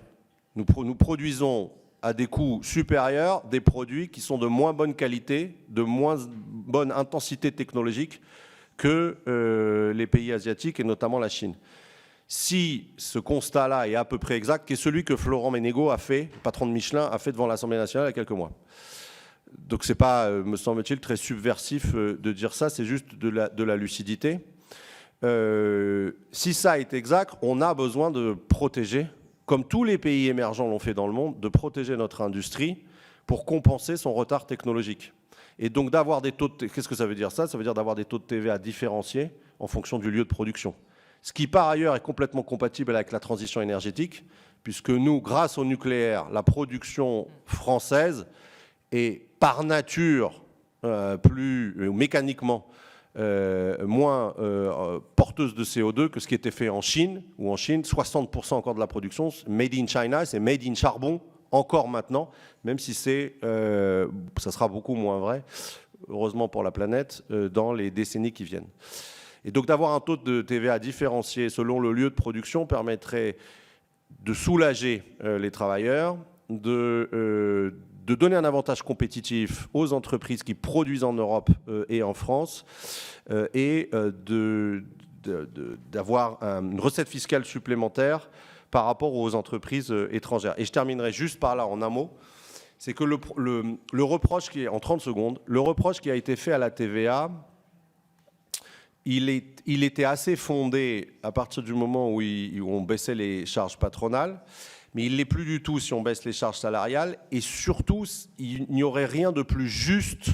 Nous produisons à des coûts supérieurs des produits qui sont de moins bonne qualité, de moins bonne intensité technologique que les pays asiatiques et notamment la Chine. Si ce constat-là est à peu près exact, qui est celui que Florent Menegaux a fait, patron de Michelin, a fait devant l'Assemblée nationale il y a quelques mois. Donc ce n'est pas, me semble-t-il, très subversif de dire ça, c'est juste de la lucidité. Si ça est exact, on a besoin de protéger, comme tous les pays émergents l'ont fait dans le monde, de protéger notre industrie pour compenser son retard technologique. Et donc d'avoir des taux de... Qu'est-ce que ça veut dire ça? Ça veut dire d'avoir des taux de TVA différenciés en fonction du lieu de production. Ce qui, par ailleurs, est complètement compatible avec la transition énergétique, puisque nous, grâce au nucléaire, la production française est par nature mécaniquement moins porteuse de CO2 que ce qui était fait en Chine, où en Chine, 60% encore de la production, made in China, c'est made in charbon, encore maintenant, même si ça sera beaucoup moins vrai, heureusement pour la planète, dans les décennies qui viennent. Et donc d'avoir un taux de TVA différencié selon le lieu de production permettrait de soulager les travailleurs, de donner un avantage compétitif aux entreprises qui produisent en Europe et en France, et d'avoir une recette fiscale supplémentaire par rapport aux entreprises étrangères. Et je terminerai juste par là, en un mot. C'est que le reproche qui est, en 30 secondes, le reproche qui a été fait à la TVA, il était assez fondé à partir du moment où on baissait les charges patronales, mais il ne l'est plus du tout si on baisse les charges salariales. Et surtout, il n'y aurait rien de plus juste,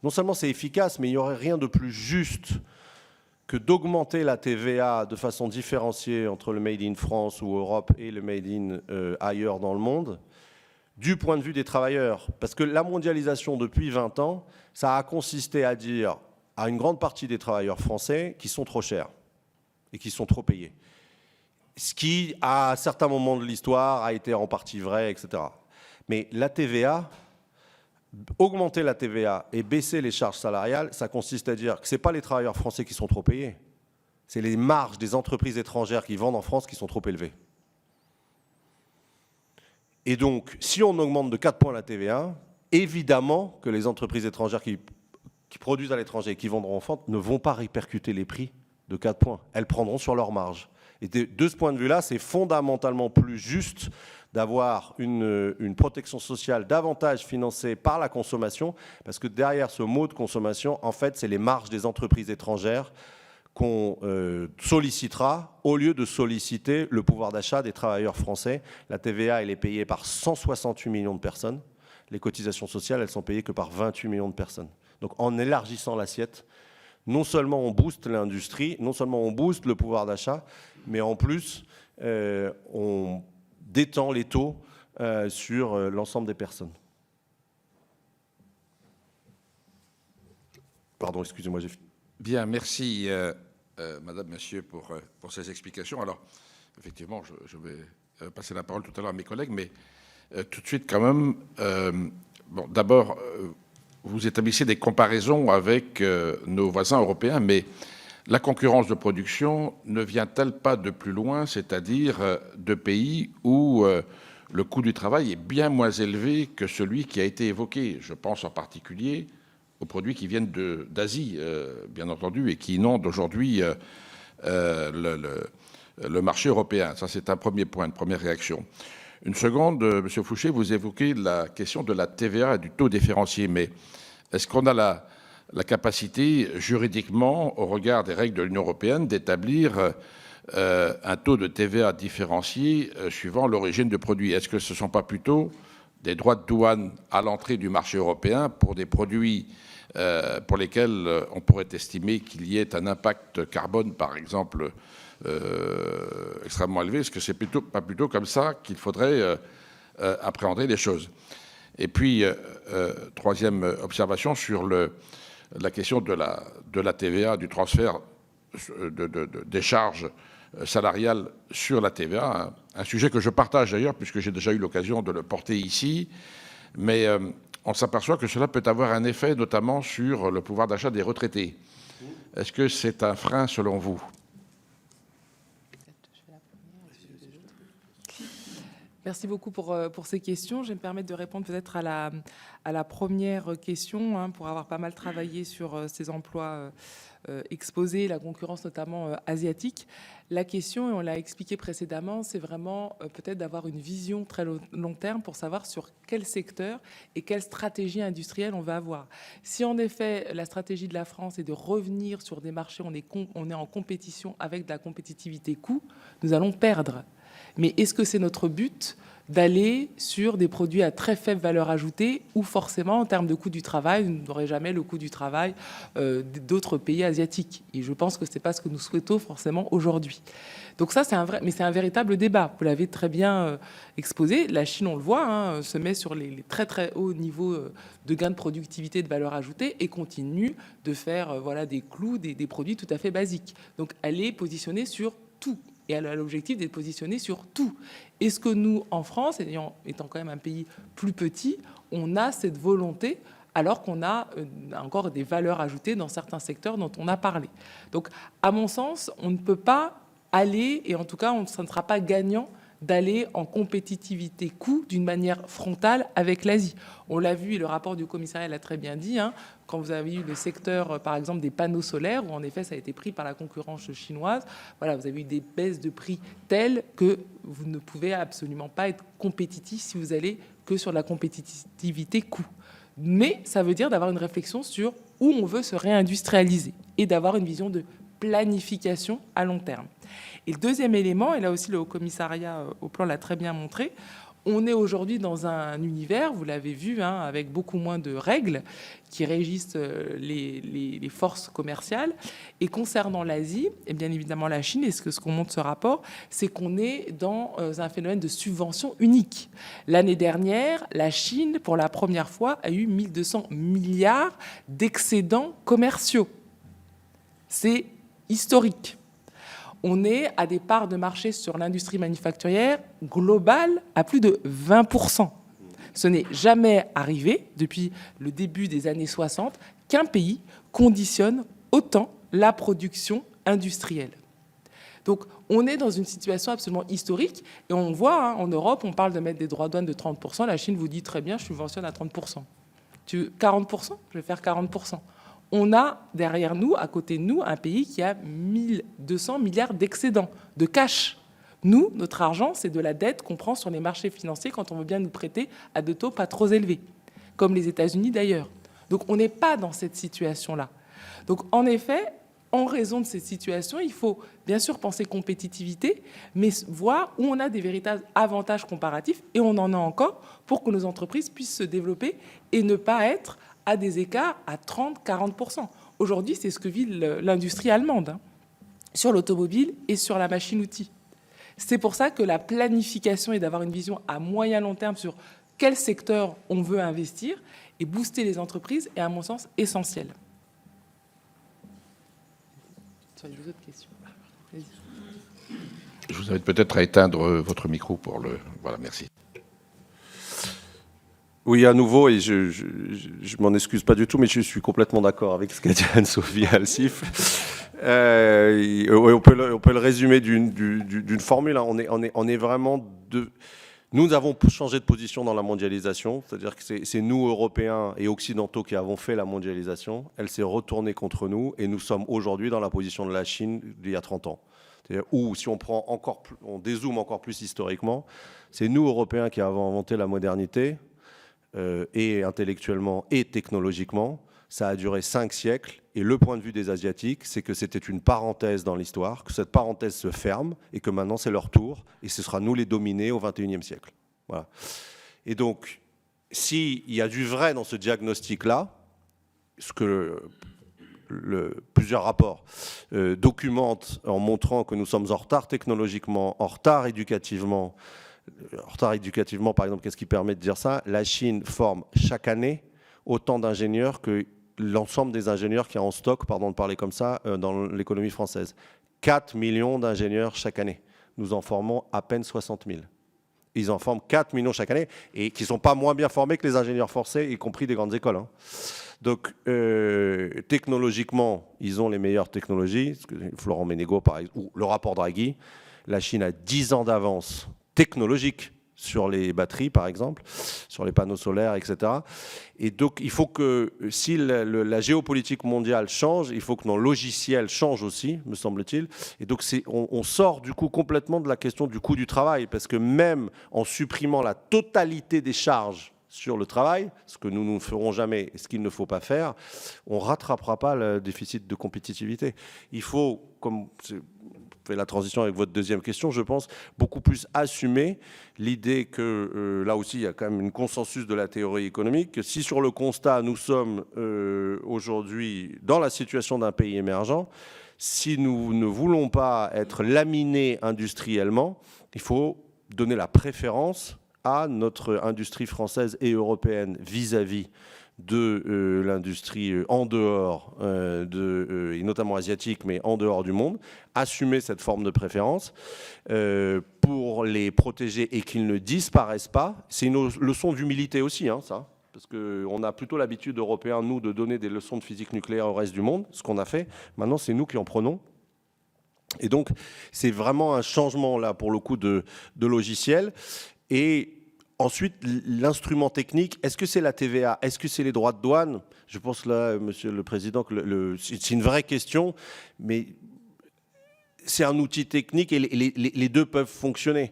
non seulement c'est efficace, mais il n'y aurait rien de plus juste que d'augmenter la TVA de façon différenciée entre le Made in France ou Europe et le Made in ailleurs dans le monde, du point de vue des travailleurs. Parce que la mondialisation, depuis 20 ans, ça a consisté à dire à une grande partie des travailleurs français qui sont trop chers et qui sont trop payés. Ce qui, à certains moments de l'histoire, a été en partie vrai, etc. Mais la TVA, augmenter la TVA et baisser les charges salariales, ça consiste à dire que ce n'est pas les travailleurs français qui sont trop payés, c'est les marges des entreprises étrangères qui vendent en France qui sont trop élevées. Et donc, si on augmente de 4 points la TVA, évidemment que les entreprises étrangères qui produisent à l'étranger et qui vendront en France ne vont pas répercuter les prix de 4 points. Elles prendront sur leur marge. Et de ce point de vue-là, c'est fondamentalement plus juste d'avoir une protection sociale davantage financée par la consommation, parce que derrière ce mot de consommation, en fait, c'est les marges des entreprises étrangères qu'on sollicitera au lieu de solliciter le pouvoir d'achat des travailleurs français. La TVA, elle est payée par 168 millions de personnes. Les cotisations sociales, elles sont payées que par 28 millions de personnes. Donc en élargissant l'assiette, non seulement on booste l'industrie, non seulement on booste le pouvoir d'achat, mais en plus, on détend les taux sur l'ensemble des personnes. Pardon, excusez-moi, j'ai fini. Bien, merci, Madame, Monsieur, pour ces explications. Alors, effectivement, je vais passer la parole tout à l'heure à mes collègues, mais tout de suite, quand même, bon, d'abord, vous établissez des comparaisons avec nos voisins européens, mais la concurrence de production ne vient-elle pas de plus loin, c'est-à-dire de pays où le coût du travail est bien moins élevé que celui qui a été évoqué? Je pense en particulier aux produits qui viennent d'Asie, bien entendu, et qui inondent aujourd'hui le marché européen. Ça, c'est un premier point, une première réaction. Une seconde, Monsieur Fouché, vous évoquez la question de la TVA et du taux différencié, mais est-ce qu'on a la capacité juridiquement, au regard des règles de l'Union européenne, d'établir un taux de TVA différencié suivant l'origine de produits? Est-ce que ce ne sont pas plutôt des droits de douane à l'entrée du marché européen pour des produits pour lesquels on pourrait estimer qu'il y ait un impact carbone, par exemple, extrêmement élevé? Est-ce que c'est pas plutôt comme ça qu'il faudrait appréhender les choses? Et puis, troisième observation sur la question de la TVA, du transfert des charges salariales sur la TVA, un sujet que je partage d'ailleurs, puisque j'ai déjà eu l'occasion de le porter ici, mais on s'aperçoit que cela peut avoir un effet notamment sur le pouvoir d'achat des retraités. Est-ce que c'est un frein selon vous? Merci beaucoup pour ces questions. Je vais me permettre de répondre peut-être à la première question, pour avoir pas mal travaillé sur ces emplois exposés, la concurrence notamment asiatique. La question, et on l'a expliqué précédemment, c'est vraiment peut-être d'avoir une vision très long terme pour savoir sur quel secteur et quelle stratégie industrielle on va avoir. Si en effet la stratégie de la France est de revenir sur des marchés, on est en compétition avec de la compétitivité coût, nous allons perdre. Mais est-ce que c'est notre but d'aller sur des produits à très faible valeur ajoutée où forcément, en termes de coût du travail, vous n'aurez jamais le coût du travail d'autres pays asiatiques? Et je pense que ce n'est pas ce que nous souhaitons forcément aujourd'hui. Donc ça, c'est un véritable débat. Vous l'avez très bien exposé. La Chine, on le voit, se met sur les très très hauts niveaux de gains de productivité et de valeur ajoutée et continue de faire des clous, des produits tout à fait basiques. Donc elle est positionnée sur tout. Et elle a l'objectif d'être positionnée sur tout. Est-ce que nous, en France, étant quand même un pays plus petit, on a cette volonté alors qu'on a encore des valeurs ajoutées dans certains secteurs dont on a parlé? Donc, à mon sens, on ne peut pas aller, et en tout cas, ça ne sera pas gagnant d'aller en compétitivité coût d'une manière frontale avec l'Asie. On l'a vu, et le rapport du commissariat l'a très bien dit, hein, quand vous avez eu le secteur, par exemple, des panneaux solaires, où en effet ça a été pris par la concurrence chinoise, voilà, vous avez eu des baisses de prix telles que vous ne pouvez absolument pas être compétitif si vous allez que sur la compétitivité coût. Mais ça veut dire d'avoir une réflexion sur où on veut se réindustrialiser et d'avoir une vision de planification à long terme. Et le deuxième élément, et là aussi le Haut Commissariat au plan l'a très bien montré, on est aujourd'hui dans un univers, vous l'avez vu, hein, avec beaucoup moins de règles qui régissent les forces commerciales. Et concernant l'Asie, et bien évidemment la Chine, et ce qu'on montre ce rapport, c'est qu'on est dans un phénomène de subvention unique. L'année dernière, la Chine, pour la première fois, a eu 1200 milliards d'excédents commerciaux. C'est historique. On est à des parts de marché sur l'industrie manufacturière globale à plus de 20%. Ce n'est jamais arrivé, depuis le début des années 60, qu'un pays conditionne autant la production industrielle. Donc, on est dans une situation absolument historique. Et on voit, hein, en Europe, on parle de mettre des droits de douane de 30%. La Chine vous dit très bien, je subventionne à 30%. Tu veux 40%? Je vais faire 40%. On a derrière nous, à côté de nous, un pays qui a 1200 milliards d'excédents, de cash. Nous, notre argent, c'est de la dette qu'on prend sur les marchés financiers quand on veut bien nous prêter à de taux pas trop élevés, comme les États-Unis d'ailleurs. Donc on n'est pas dans cette situation-là. Donc en effet, en raison de cette situation, il faut bien sûr penser compétitivité, mais voir où on a des véritables avantages comparatifs, et on en a encore, pour que nos entreprises puissent se développer et ne pas être à des écarts à 30-40%. Aujourd'hui, c'est ce que vit l'industrie allemande, hein, sur l'automobile et sur la machine-outil. C'est pour ça que la planification et d'avoir une vision à moyen-long terme sur quel secteur on veut investir et booster les entreprises est, à mon sens, essentiel. Sur les deux autres questions. Je vous invite peut-être à éteindre votre micro pour le... Voilà, merci. Oui, à nouveau, et je m'en excuse pas du tout, mais je suis complètement d'accord avec ce qu'a dit Anne-Sophie Alsif. On peut le résumer d'une formule. Hein. On est vraiment de... Nous avons changé de position dans la mondialisation, c'est-à-dire que c'est nous, Européens et Occidentaux, qui avons fait la mondialisation. Elle s'est retournée contre nous et nous sommes aujourd'hui dans la position de la Chine d'il y a 30 ans. Ou si on prend encore plus, on dézoome encore plus historiquement, c'est nous, Européens, qui avons inventé la modernité, et intellectuellement et technologiquement. Ça a duré 5 siècles. Et le point de vue des Asiatiques, c'est que c'était une parenthèse dans l'histoire, que cette parenthèse se ferme et que maintenant c'est leur tour. Et ce sera nous les dominés au XXIe siècle. Voilà. Et donc, s'il y a du vrai dans ce diagnostic-là, ce que plusieurs rapports documentent en montrant que nous sommes en retard technologiquement, en retard éducativement, par exemple, qu'est-ce qui permet de dire ça? La Chine forme chaque année autant d'ingénieurs que l'ensemble des ingénieurs qui a en stock, pardon de parler comme ça, dans l'économie française. 4 millions d'ingénieurs chaque année. Nous en formons à peine 60 000. Ils en forment 4 millions chaque année et qui ne sont pas moins bien formés que les ingénieurs français, y compris des grandes écoles. Hein. Donc, technologiquement, ils ont les meilleures technologies. Florent Ménégo, par exemple, ou le rapport Draghi, la Chine a 10 ans d'avance technologique sur les batteries, par exemple, sur les panneaux solaires, etc. Et donc, il faut que, si la géopolitique mondiale change, il faut que nos logiciels changent aussi, me semble-t-il. Et donc, on sort du coup complètement de la question du coût du travail, parce que même en supprimant la totalité des charges sur le travail, ce que nous ne ferons jamais et ce qu'il ne faut pas faire, on ne rattrapera pas le déficit de compétitivité. Il faut, comme... fait la transition avec votre deuxième question, je pense, beaucoup plus assumer l'idée que, là aussi, il y a quand même une consensus de la théorie économique, que si sur le constat, nous sommes aujourd'hui dans la situation d'un pays émergent, si nous ne voulons pas être laminés industriellement, il faut donner la préférence à notre industrie française et européenne vis-à-vis de l'industrie en dehors, et notamment asiatique, mais en dehors du monde, assumer cette forme de préférence pour les protéger et qu'ils ne disparaissent pas. C'est une leçon d'humilité aussi, hein, ça, parce qu'on a plutôt l'habitude, Européens, nous, de donner des leçons de physique nucléaire au reste du monde, ce qu'on a fait. Maintenant, c'est nous qui en prenons. Et donc, c'est vraiment un changement, là, pour le coup, de logiciel. Et ensuite, l'instrument technique, est-ce que c'est la TVA? Est-ce que c'est les droits de douane? Je pense là, Monsieur le Président, que c'est une vraie question, mais c'est un outil technique et les deux peuvent fonctionner.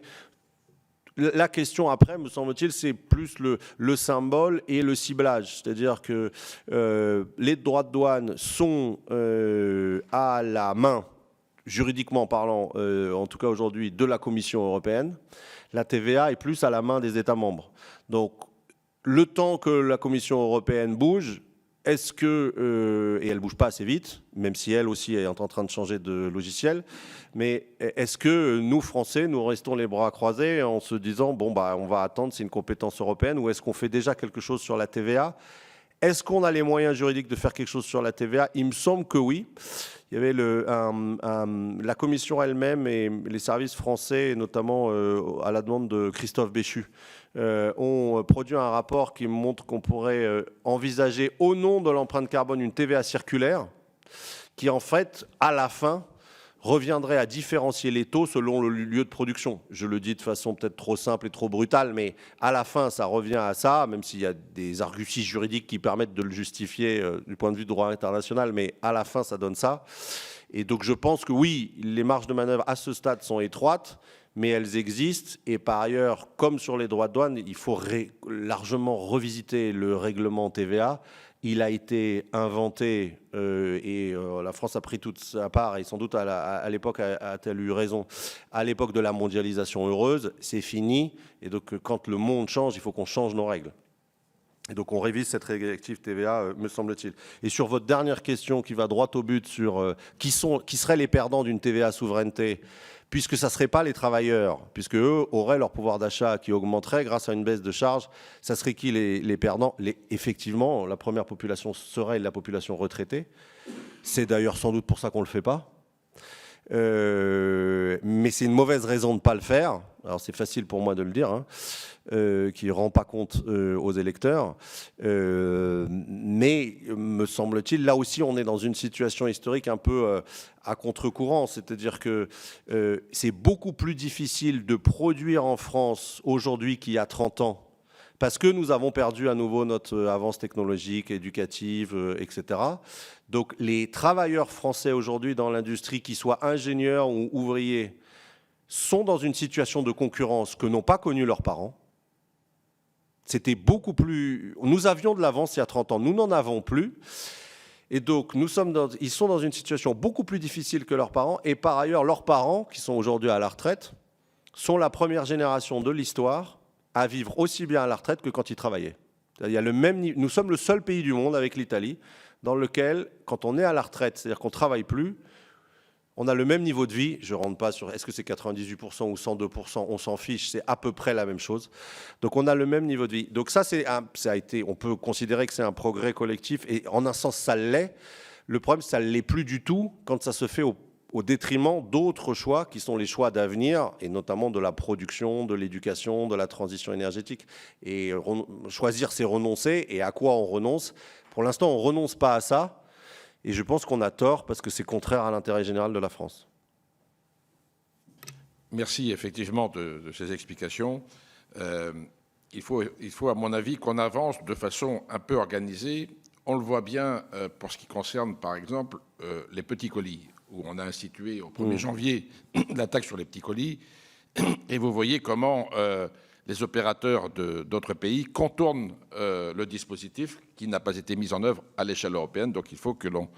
La question après, me semble-t-il, c'est plus le symbole et le ciblage. C'est-à-dire que les droits de douane sont à la main, juridiquement parlant, en tout cas aujourd'hui, de la Commission européenne. La TVA est plus à la main des États membres. Donc, le temps que la Commission européenne bouge, est-ce que, et elle ne bouge pas assez vite, même si elle aussi est en train de changer de logiciel, mais est-ce que nous, Français, nous restons les bras croisés en se disant, bon, bah, on va attendre, c'est une compétence européenne, ou est-ce qu'on fait déjà quelque chose sur la TVA? Est-ce qu'on a les moyens juridiques de faire quelque chose sur la TVA? Il me semble que oui. Il y avait la Commission elle-même et les services français, notamment à la demande de Christophe Béchu, ont produit un rapport qui montre qu'on pourrait envisager au nom de l'empreinte carbone une TVA circulaire qui en fait, à la fin, reviendrait à différencier les taux selon le lieu de production. Je le dis de façon peut-être trop simple et trop brutale, mais à la fin, ça revient à ça, même s'il y a des arguties juridiques qui permettent de le justifier du point de vue du droit international, mais à la fin, ça donne ça. Et donc je pense que oui, les marges de manœuvre à ce stade sont étroites, mais elles existent. Et par ailleurs, comme sur les droits de douane, il faut largement revisiter le règlement TVA. Il a été inventé et la France a pris toute sa part et sans doute à l'époque a-t-elle eu raison. À l'époque de la mondialisation heureuse, c'est fini. Et donc quand le monde change, il faut qu'on change nos règles. Et donc on révise cette directive TVA, me semble-t-il. Et sur votre dernière question qui va droit au but sur qui seraient les perdants d'une TVA souveraineté, puisque ça ne serait pas les travailleurs, puisque eux auraient leur pouvoir d'achat qui augmenterait grâce à une baisse de charges, ça serait qui les perdants? Effectivement, la première population serait la population retraitée. C'est d'ailleurs sans doute pour ça qu'on ne le fait pas. Mais c'est une mauvaise raison de ne pas le faire. Alors c'est facile pour moi de le dire, hein, qui ne rend pas compte aux électeurs. Mais me semble-t-il, là aussi on est dans une situation historique un peu à contre-courant. C'est-à-dire que c'est beaucoup plus difficile de produire en France aujourd'hui qu'il y a 30 ans, parce que nous avons perdu à nouveau notre avance technologique, éducative, etc. Donc les travailleurs français aujourd'hui dans l'industrie, qu'ils soient ingénieurs ou ouvriers, sont dans une situation de concurrence que n'ont pas connue leurs parents. C'était beaucoup plus... Nous avions de l'avance il y a 30 ans, nous n'en avons plus. Et donc ils sont dans une situation beaucoup plus difficile que leurs parents. Et par ailleurs, leurs parents, qui sont aujourd'hui à la retraite, sont la première génération de l'histoire à vivre aussi bien à la retraite que quand ils travaillaient. Il y a le même... Nous sommes le seul pays du monde avec l'Italie dans lequel, quand on est à la retraite, c'est-à-dire qu'on ne travaille plus, on a le même niveau de vie. Je ne rentre pas sur est-ce que c'est 98% ou 102%, on s'en fiche, c'est à peu près la même chose. Donc on a le même niveau de vie. Donc ça a été, on peut considérer que c'est un progrès collectif, et en un sens ça l'est. Le problème, ça ne l'est plus du tout quand ça se fait au détriment d'autres choix qui sont les choix d'avenir, et notamment de la production, de l'éducation, de la transition énergétique. Et choisir, c'est renoncer. Et à quoi on renonce? Pour l'instant, on ne renonce pas à ça. Et je pense qu'on a tort parce que c'est contraire à l'intérêt général de la France. Merci effectivement de ces explications. Il faut, à mon avis, qu'on avance de façon un peu organisée. On le voit bien pour ce qui concerne, par exemple, les petits colis, où on a institué au 1er janvier la taxe sur les petits colis. Et vous voyez comment les opérateurs d'autres pays contournent le dispositif qui n'a pas été mis en œuvre à l'échelle européenne. Donc il faut que l'on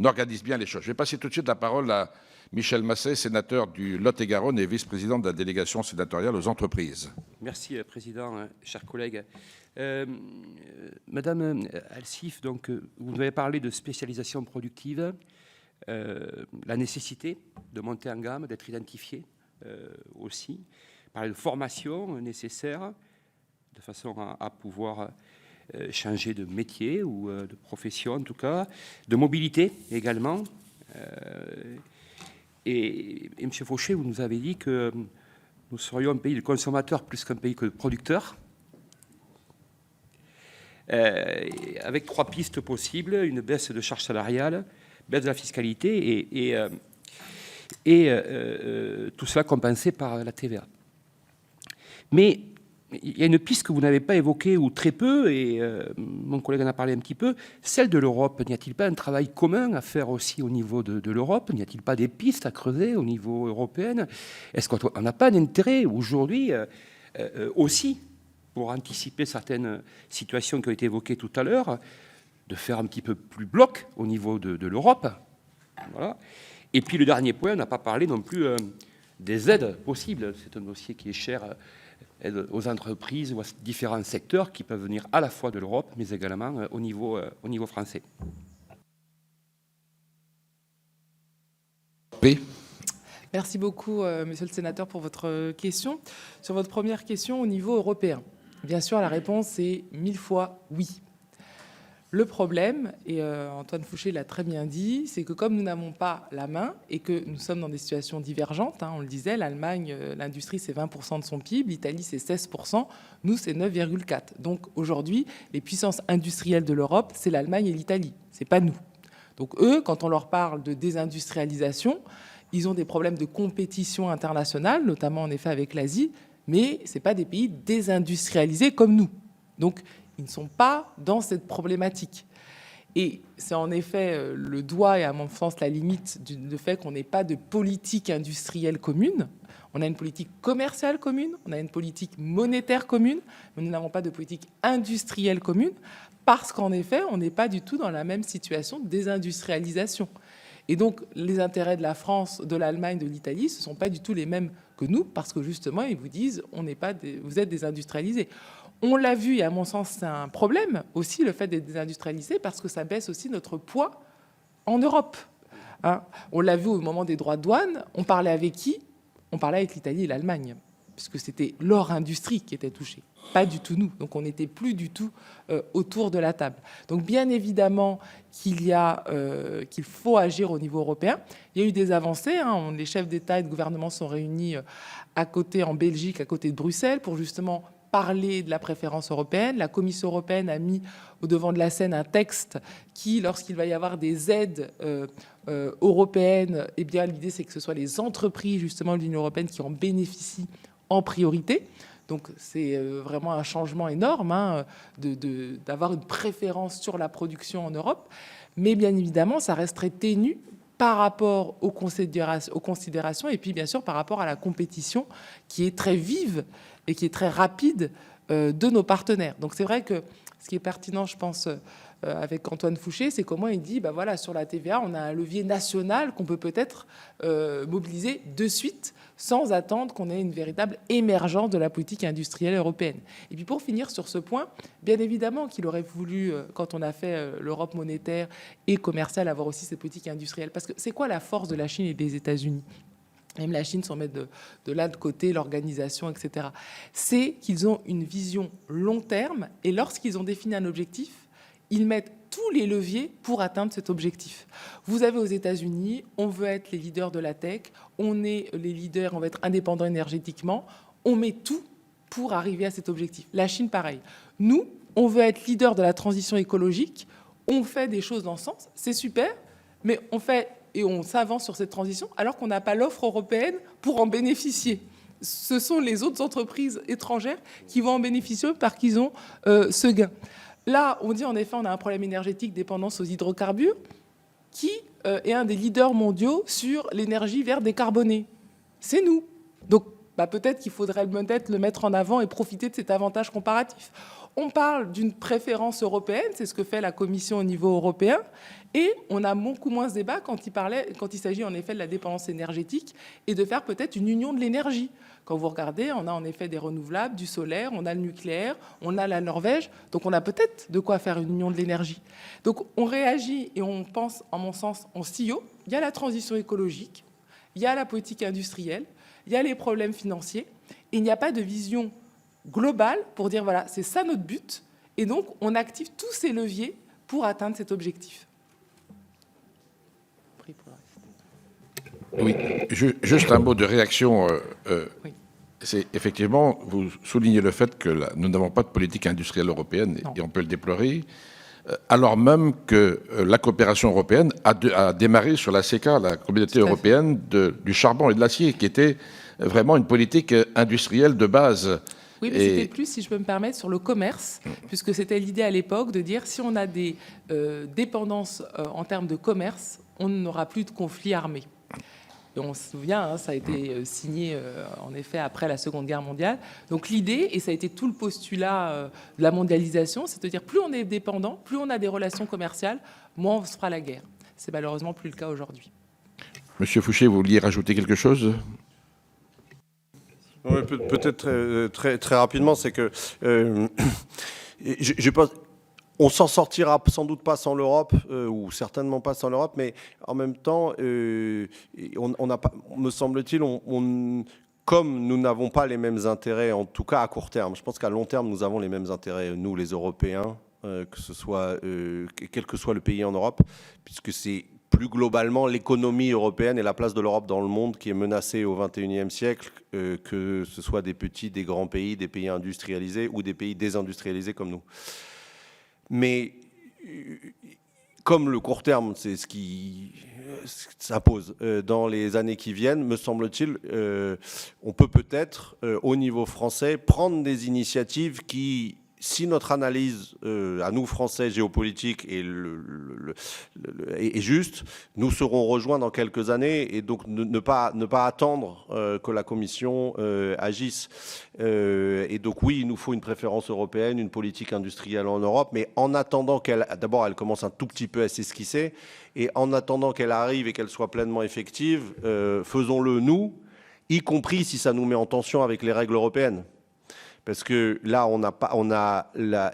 organise bien les choses. Je vais passer tout de suite la parole à Michel Masset, sénateur du Lot-et-Garonne et vice-président de la délégation sénatoriale aux entreprises. Merci, Président, chers collègues. Madame Alsif, donc, vous nous avez parlé de spécialisation productive, la nécessité de monter en gamme, d'être identifié aussi, parler de formation nécessaire, de façon à pouvoir changer de métier ou de profession en tout cas, de mobilité également. Et M. Fauché, vous nous avez dit que nous serions un pays de consommateurs plus qu'un pays que de producteurs. Avec 3 pistes possibles, une baisse de charges salariales, baisse de la fiscalité et tout cela compensé par la TVA. Mais il y a une piste que vous n'avez pas évoquée, ou très peu, et mon collègue en a parlé un petit peu, celle de l'Europe. N'y a-t-il pas un travail commun à faire aussi au niveau de l'Europe? N'y a-t-il pas des pistes à creuser au niveau européen? Est-ce qu'on n'a pas d'intérêt aujourd'hui aussi, pour anticiper certaines situations qui ont été évoquées tout à l'heure, de faire un petit peu plus bloc au niveau de l'Europe? Voilà. Et puis le dernier point, on n'a pas parlé non plus des aides possibles. C'est un dossier qui est cher aux entreprises ou à différents secteurs qui peuvent venir à la fois de l'Europe, mais également au niveau français. Oui. Merci beaucoup, monsieur le sénateur, pour votre question. Sur votre première question au niveau européen, bien sûr, la réponse est 1000 fois oui. Le problème, et Antoine Fouché l'a très bien dit, c'est que comme nous n'avons pas la main et que nous sommes dans des situations divergentes, on le disait, l'Allemagne, l'industrie, c'est 20% de son PIB, l'Italie, c'est 16%, nous, c'est 9,4%. Donc aujourd'hui, les puissances industrielles de l'Europe, c'est l'Allemagne et l'Italie, c'est pas nous. Donc eux, quand on leur parle de désindustrialisation, ils ont des problèmes de compétition internationale, notamment en effet avec l'Asie, mais ce n'est pas des pays désindustrialisés comme nous. Donc, ils ne sont pas dans cette problématique. Et c'est en effet le doigt et à mon sens la limite du fait qu'on n'ait pas de politique industrielle commune. On a une politique commerciale commune, on a une politique monétaire commune, mais nous n'avons pas de politique industrielle commune parce qu'en effet, on n'est pas du tout dans la même situation de désindustrialisation. Et donc, les intérêts de la France, de l'Allemagne, de l'Italie, ce ne sont pas du tout les mêmes que nous, parce que justement, ils vous disent, vous êtes désindustrialisés. On l'a vu, et à mon sens, c'est un problème aussi, le fait d'être désindustrialisé, parce que ça baisse aussi notre poids en Europe. On l'a vu au moment des droits de douane, on parlait avec qui? On parlait avec l'Italie et l'Allemagne, puisque c'était leur industrie qui était touchée, pas du tout nous. Donc on n'était plus du tout autour de la table. Donc bien évidemment qu'il faut agir au niveau européen. Il y a eu des avancées. Les chefs d'État et de gouvernement sont réunis en Belgique, à côté de Bruxelles, pour justement parler de la préférence européenne. La Commission européenne a mis au devant de la scène un texte qui, lorsqu'il va y avoir des aides européennes, eh bien l'idée c'est que ce soit les entreprises justement de l'Union européenne qui en bénéficient en priorité. Donc c'est vraiment un changement énorme d'avoir une préférence sur la production en Europe. Mais bien évidemment, ça reste très ténu par rapport aux considérations et puis bien sûr par rapport à la compétition qui est très vive et qui est très rapide de nos partenaires. Donc c'est vrai que ce qui est pertinent, je pense, avec Antoine Fouché, c'est comment il dit, voilà, sur la TVA, on a un levier national qu'on peut peut-être mobiliser de suite sans attendre qu'on ait une véritable émergence de la politique industrielle européenne. Et puis pour finir sur ce point, bien évidemment qu'il aurait voulu, quand on a fait l'Europe monétaire et commerciale, avoir aussi cette politique industrielle. Parce que c'est quoi la force de la Chine et des États-Unis ? Même la Chine s'en met de là de côté, l'organisation, etc. C'est qu'ils ont une vision long terme et lorsqu'ils ont défini un objectif, ils mettent tous les leviers pour atteindre cet objectif. Vous avez aux États-Unis, on veut être les leaders de la tech, on est les leaders, on veut être indépendants énergétiquement, on met tout pour arriver à cet objectif. La Chine, pareil. Nous, on veut être leader de la transition écologique, on fait des choses dans ce sens, c'est super, mais on fait et on s'avance sur cette transition alors qu'on n'a pas l'offre européenne pour en bénéficier. Ce sont les autres entreprises étrangères qui vont en bénéficier parce qu'ils ont ce gain. Là, on dit en effet on a un problème énergétique, dépendance aux hydrocarbures, qui est un des leaders mondiaux sur l'énergie verte décarbonée. C'est nous. Donc peut-être qu'il faudrait peut-être le mettre en avant et profiter de cet avantage comparatif. On parle d'une préférence européenne, c'est ce que fait la Commission au niveau européen, et on a beaucoup moins de débat quand il s'agit en effet de la dépendance énergétique et de faire peut-être une union de l'énergie. Quand vous regardez, on a en effet des renouvelables, du solaire, on a le nucléaire, on a la Norvège, donc on a peut-être de quoi faire une union de l'énergie. Donc on réagit et on pense, en mon sens, en sillot. Il y a la transition écologique, il y a la politique industrielle, il y a les problèmes financiers, et il n'y a pas de vision globale pour dire voilà, c'est ça notre but, et donc on active tous ces leviers pour atteindre cet objectif. Oui, juste un mot de réaction. Oui. C'est effectivement, vous soulignez le fait que nous n'avons pas de politique industrielle européenne, et on peut le déplorer. alors même que la coopération européenne a démarré sur la CECA, la communauté européenne du charbon et de l'acier, qui était vraiment une politique industrielle de base. Oui, mais c'était plus, si je peux me permettre, sur le commerce, puisque c'était l'idée à l'époque de dire si on a des dépendances en termes de commerce, on n'aura plus de conflits armés. Et on se souvient, hein, ça a été signé en effet après la Seconde Guerre mondiale. Donc l'idée, et ça a été tout le postulat de la mondialisation, c'est de dire plus on est dépendant, plus on a des relations commerciales, moins on se fera la guerre. C'est malheureusement plus le cas aujourd'hui. Monsieur Fouché, vous vouliez rajouter quelque chose ? Oui, peut-être très rapidement, c'est que on s'en sortira sans doute pas sans l'Europe, ou certainement pas sans l'Europe, mais en même temps, on n'a pas, me semble-t-il, comme nous n'avons pas les mêmes intérêts, en tout cas à court terme, je pense qu'à long terme, nous avons les mêmes intérêts, nous les Européens, que ce soit, quel que soit le pays en Europe, puisque c'est plus globalement l'économie européenne et la place de l'Europe dans le monde qui est menacée au XXIe siècle, que ce soit des petits, des grands pays, des pays industrialisés ou des pays désindustrialisés comme nous. Mais comme le court terme, c'est ce qui s'impose dans les années qui viennent, me semble-t-il, on peut peut-être, au niveau français, prendre des initiatives qui, si notre analyse, à nous Français, géopolitique, est juste, nous serons rejoints dans quelques années, et donc ne pas attendre que la Commission agisse. Et donc oui, il nous faut une préférence européenne, une politique industrielle en Europe, mais en attendant d'abord elle commence un tout petit peu à s'esquisser, et en attendant qu'elle arrive et qu'elle soit pleinement effective, faisons-le nous, y compris si ça nous met en tension avec les règles européennes. Parce que là,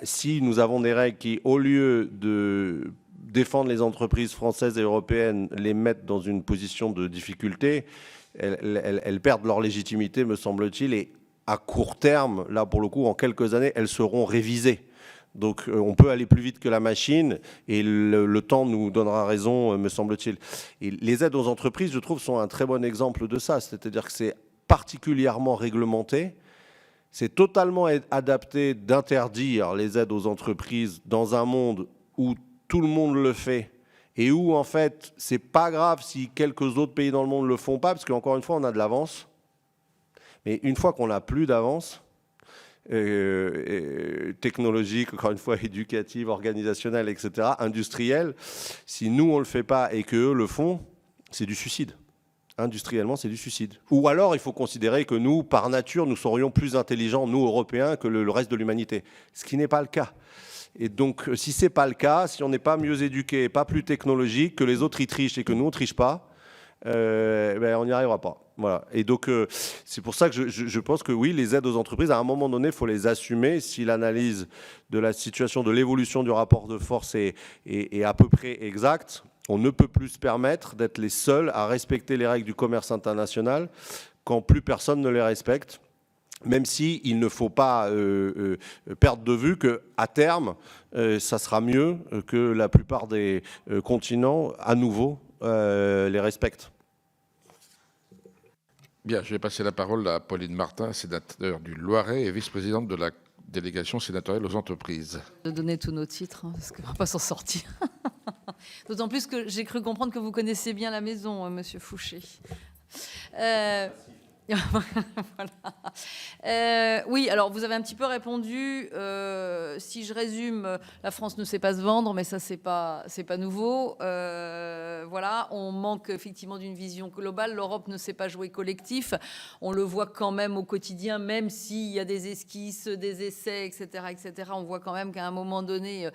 si nous avons des règles qui, au lieu de défendre les entreprises françaises et européennes, les mettent dans une position de difficulté, elles perdent leur légitimité, me semble-t-il, et à court terme, là pour le coup, en quelques années, elles seront révisées. Donc on peut aller plus vite que la machine, et le temps nous donnera raison, me semble-t-il. Et les aides aux entreprises, je trouve, sont un très bon exemple de ça, c'est-à-dire que c'est particulièrement réglementé. C'est totalement adapté d'interdire les aides aux entreprises dans un monde où tout le monde le fait et où, en fait, c'est pas grave si quelques autres pays dans le monde ne le font pas, parce qu'encore une fois, on a de l'avance. Mais une fois qu'on n'a plus d'avance, technologique, encore une fois, éducative, organisationnelle, etc., industrielle, si nous, on ne le fait pas et qu'eux le font, c'est du suicide. Industriellement, c'est du suicide. Ou alors, il faut considérer que nous, par nature, nous serions plus intelligents, nous, Européens, que le reste de l'humanité. Ce qui n'est pas le cas. Et donc, si ce n'est pas le cas, si on n'est pas mieux éduqué, pas plus technologique, que les autres y trichent et que nous, on ne triche pas, on n'y arrivera pas. Voilà. Et donc, c'est pour ça que je pense que oui, les aides aux entreprises, à un moment donné, il faut les assumer. Si l'analyse de la situation, de l'évolution du rapport de force est à peu près exacte, on ne peut plus se permettre d'être les seuls à respecter les règles du commerce international quand plus personne ne les respecte, même s'il ne faut pas perdre de vue qu'à terme, ça sera mieux que la plupart des continents, à nouveau, les respectent. Bien, je vais passer la parole à Pauline Martin, sénateur du Loiret et vice-présidente de la délégation sénatoriale aux entreprises. De donner tous nos titres, parce qu'on ne va pas s'en sortir. D'autant plus que j'ai cru comprendre que vous connaissez bien la maison, Monsieur Fouché. Voilà. Oui, alors vous avez un petit peu répondu. Si je résume, la France ne sait pas se vendre, mais ça c'est pas nouveau. Voilà, on manque effectivement d'une vision globale. L'Europe ne sait pas jouer collectif. On le voit quand même au quotidien, même s'il y a des esquisses, des essais, etc., etc. On voit quand même qu'à un moment donné,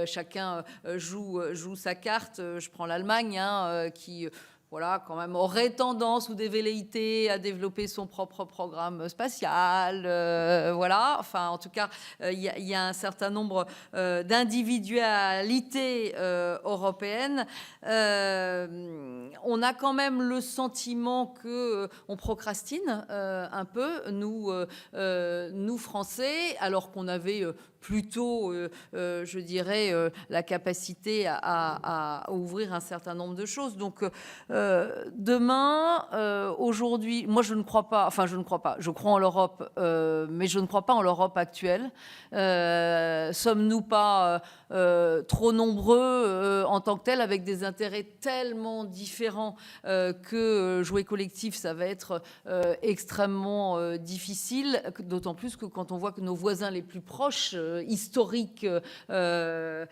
chacun joue sa carte. Je prends l'Allemagne, qui voilà, quand même aurait tendance ou des velléités à développer son propre programme spatial. Voilà, enfin, en tout cas, il y a un certain nombre d'individualités européennes. On a quand même le sentiment qu'on procrastine un peu, nous Français, alors qu'on avait plutôt, je dirais, la capacité à ouvrir un certain nombre de choses. Donc, demain, aujourd'hui, moi, je crois en l'Europe, mais je ne crois pas en l'Europe actuelle. Sommes-nous pas trop nombreux en tant que tels, avec des intérêts tellement différents que jouer collectif, ça va être extrêmement difficile, d'autant plus que quand on voit que nos voisins les plus proches, historiques de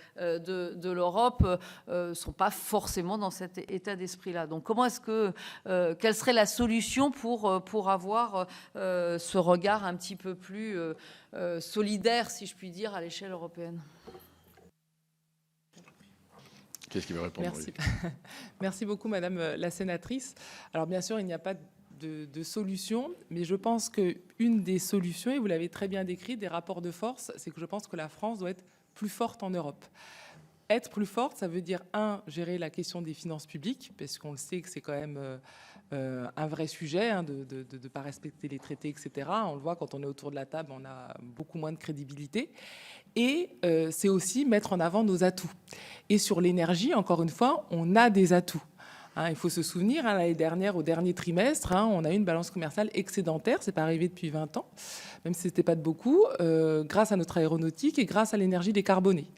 l'Europe, sont pas forcément dans cet état d'esprit-là. Donc, quelle serait la solution pour avoir ce regard un petit peu plus solidaire, si je puis dire, à l'échelle européenne? Qu'est-ce qui veut répondre? Merci. Merci beaucoup, Madame la sénatrice. Alors, bien sûr, il n'y a pas de solution, mais je pense qu'une des solutions, et vous l'avez très bien décrit, des rapports de force, c'est que je pense que la France doit être plus forte en Europe. Être plus forte, ça veut dire, gérer la question des finances publiques, parce qu'on le sait que c'est quand même un vrai sujet, de ne pas respecter les traités, etc. On le voit quand on est autour de la table, on a beaucoup moins de crédibilité. Et c'est aussi mettre en avant nos atouts. Et sur l'énergie, encore une fois, on a des atouts. Il faut se souvenir, l'année dernière, au dernier trimestre, on a eu une balance commerciale excédentaire. C'est pas arrivé depuis 20 ans, même si c'était pas de beaucoup, grâce à notre aéronautique et grâce à l'énergie décarbonée.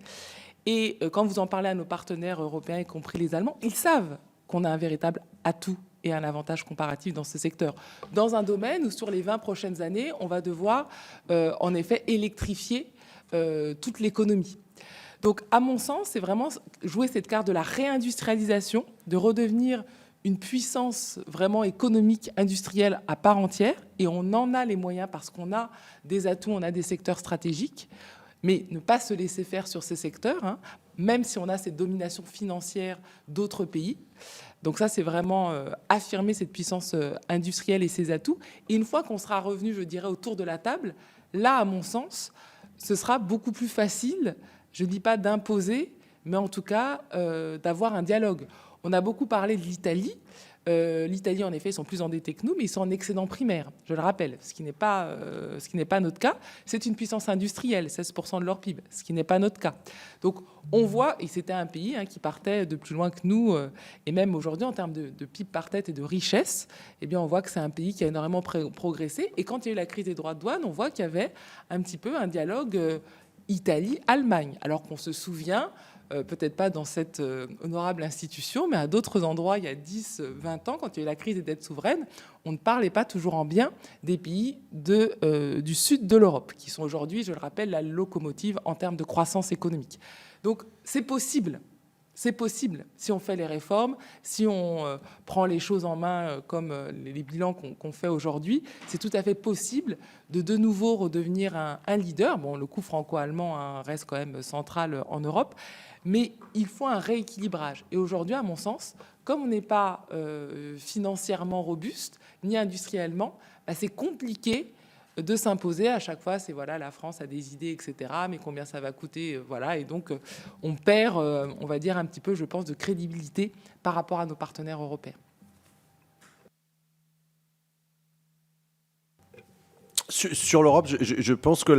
Et quand vous en parlez à nos partenaires européens, y compris les Allemands, ils savent qu'on a un véritable atout et un avantage comparatif dans ce secteur. Dans un domaine où, sur les 20 prochaines années, on va devoir, en effet, électrifier toute l'économie. Donc, à mon sens, c'est vraiment jouer cette carte de la réindustrialisation, de redevenir une puissance vraiment économique, industrielle à part entière. Et on en a les moyens parce qu'on a des atouts, on a des secteurs stratégiques. Mais ne pas se laisser faire sur ces secteurs, même si on a cette domination financière d'autres pays. Donc ça, c'est vraiment affirmer cette puissance industrielle et ses atouts. Et une fois qu'on sera revenu, je dirais, autour de la table, là, à mon sens, ce sera beaucoup plus facile, je ne dis pas d'imposer, mais en tout cas d'avoir un dialogue. On a beaucoup parlé de l'Italie. L'Italie, en effet, ils sont plus endettés que nous, mais ils sont en excédent primaire, je le rappelle, ce qui n'est pas notre cas. C'est une puissance industrielle, 16% de leur PIB, ce qui n'est pas notre cas. Donc, on voit, et c'était un pays qui partait de plus loin que nous, et même aujourd'hui, en termes de PIB par tête et de richesse, eh bien, on voit que c'est un pays qui a énormément progressé. Et quand il y a eu la crise des droits de douane, on voit qu'il y avait un petit peu un dialogue Italie-Allemagne, alors qu'on se souvient, peut-être pas dans cette honorable institution, mais à d'autres endroits, il y a 10, 20 ans, quand il y a eu la crise des dettes souveraines, on ne parlait pas toujours en bien des pays du sud de l'Europe, qui sont aujourd'hui, je le rappelle, la locomotive en termes de croissance économique. Donc, c'est possible. C'est possible si on fait les réformes, si on prend les choses en main comme les bilans qu'on fait aujourd'hui. C'est tout à fait possible de nouveau redevenir un leader. Bon, le coup franco-allemand reste quand même central en Europe, mais il faut un rééquilibrage. Et aujourd'hui, à mon sens, comme on n'est pas financièrement robuste, ni industriellement, c'est compliqué de s'imposer à chaque fois. C'est voilà, la France a des idées, etc. Mais combien ça va coûter, voilà. Et donc, on perd, on va dire un petit peu, je pense, de crédibilité par rapport à nos partenaires européens. Sur l'Europe, je pense que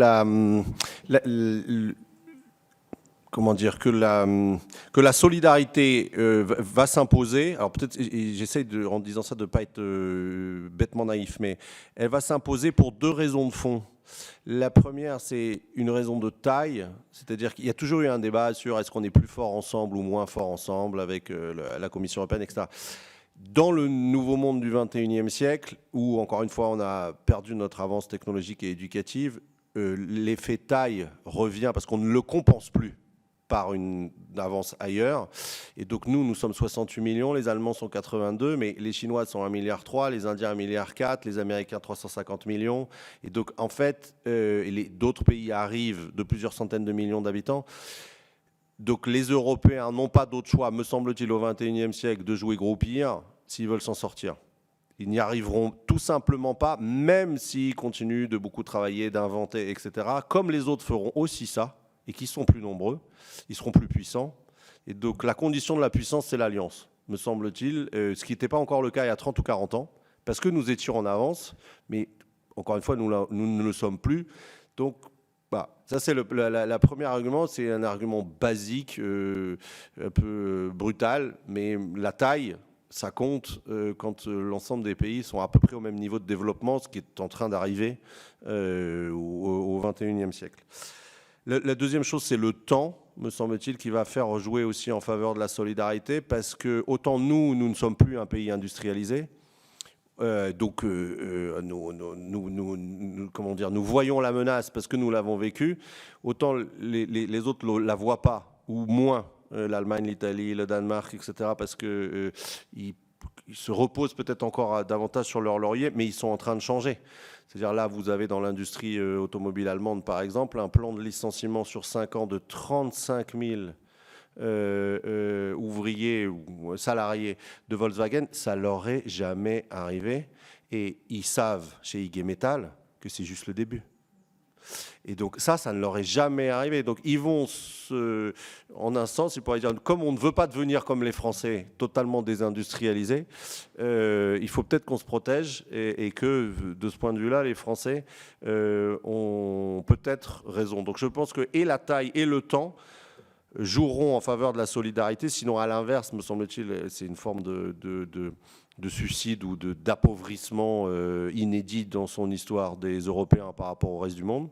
que la solidarité va s'imposer. Alors peut-être, j'essaie en disant ça de ne pas être bêtement naïf, mais elle va s'imposer pour deux raisons de fond. La première, c'est une raison de taille, c'est-à-dire qu'il y a toujours eu un débat sur est-ce qu'on est plus fort ensemble ou moins fort ensemble avec la Commission européenne, etc. Dans le nouveau monde du 21e siècle, où encore une fois on a perdu notre avance technologique et éducative, l'effet taille revient parce qu'on ne le compense plus par une avance ailleurs. Et donc nous sommes 68 millions, les Allemands sont 82, mais les Chinois sont 1,3 milliard, les Indiens 1,4 milliard, les Américains 350 millions. Et donc en fait, d'autres pays arrivent de plusieurs centaines de millions d'habitants. Donc les Européens n'ont pas d'autre choix, me semble-t-il, au XXIe siècle, de jouer gros pire s'ils veulent s'en sortir. Ils n'y arriveront tout simplement pas, même s'ils continuent de beaucoup travailler, d'inventer, etc. Comme les autres feront aussi ça, et qui sont plus nombreux, ils seront plus puissants. Et donc la condition de la puissance, c'est l'alliance, me semble-t-il, ce qui n'était pas encore le cas il y a 30 ou 40 ans, parce que nous étions en avance, mais encore une fois, nous ne le sommes plus. Donc Bah, ça, c'est la premier argument. C'est un argument basique, un peu brutal, mais la taille, ça compte quand l'ensemble des pays sont à peu près au même niveau de développement, ce qui est en train d'arriver au XXIe siècle. La deuxième chose, c'est le temps, me semble-t-il, qui va faire jouer aussi en faveur de la solidarité, parce que autant nous ne sommes plus un pays industrialisé, donc comment dire, nous voyons la menace parce que nous l'avons vécue, autant les autres ne la voient pas, ou moins, l'Allemagne, l'Italie, le Danemark, etc., parce qu'ils se reposent peut-être encore davantage sur leur laurier, mais ils sont en train de changer. C'est-à-dire là, vous avez dans l'industrie automobile allemande, par exemple, un plan de licenciement sur 5 ans de 35 000 ouvriers ou salariés de Volkswagen, ça leur est jamais arrivé. Et ils savent chez IG Metall que c'est juste le début. Et donc ça ne leur est jamais arrivé. Donc ils vont, en un sens, ils pourraient dire, comme on ne veut pas devenir comme les Français, totalement désindustrialisés, il faut peut-être qu'on se protège et que, de ce point de vue-là, les Français ont peut-être raison. Donc je pense que et la taille et le temps joueront en faveur de la solidarité. Sinon, à l'inverse, me semble-t-il, c'est une forme de suicide ou d'appauvrissement inédit dans son histoire des Européens par rapport au reste du monde.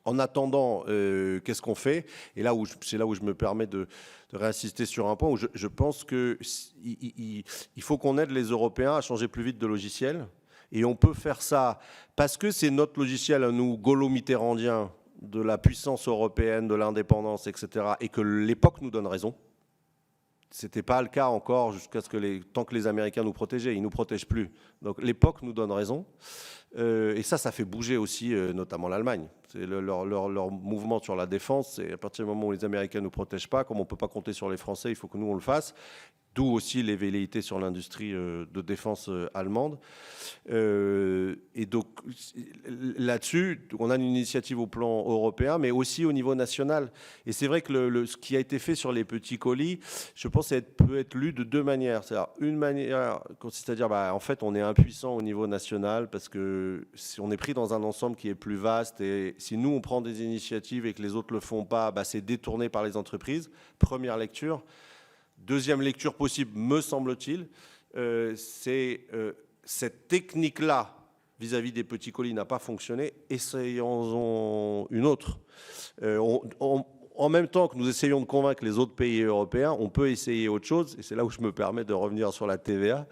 En attendant, qu'est-ce qu'on fait? Et c'est là où je me permets de réinsister sur un point où je pense qu'il faut qu'on aide les Européens à changer plus vite de logiciel. Et on peut faire ça parce que c'est notre logiciel à nous, gaulo-mitterrandien, de la puissance européenne, de l'indépendance, etc., et que l'époque nous donne raison. Ce n'était pas le cas encore jusqu'à ce que tant que les Américains nous protégeaient. Ils ne nous protègent plus. Donc l'époque nous donne raison. Et ça fait bouger aussi notamment l'Allemagne. C'est leur mouvement sur la défense. Et à partir du moment où les Américains ne nous protègent pas, comme on ne peut pas compter sur les Français, il faut que nous on le fasse. D'où aussi les velléités sur l'industrie de défense allemande. Et donc là-dessus, on a une initiative au plan européen, mais aussi au niveau national. Et c'est vrai que ce qui a été fait sur les petits colis, je pense, peut être lu de deux manières. C'est-à-dire, une manière consiste à dire, en fait, on est impuissant au niveau national parce que si on est pris dans un ensemble qui est plus vaste et si nous, on prend des initiatives et que les autres ne le font pas, c'est détourné par les entreprises. Première lecture. Deuxième lecture possible, me semble-t-il, c'est cette technique-là vis-à-vis des petits colis n'a pas fonctionné, essayons-en une autre. En même temps que nous essayons de convaincre les autres pays européens, on peut essayer autre chose, et c'est là où je me permets de revenir sur la TVA.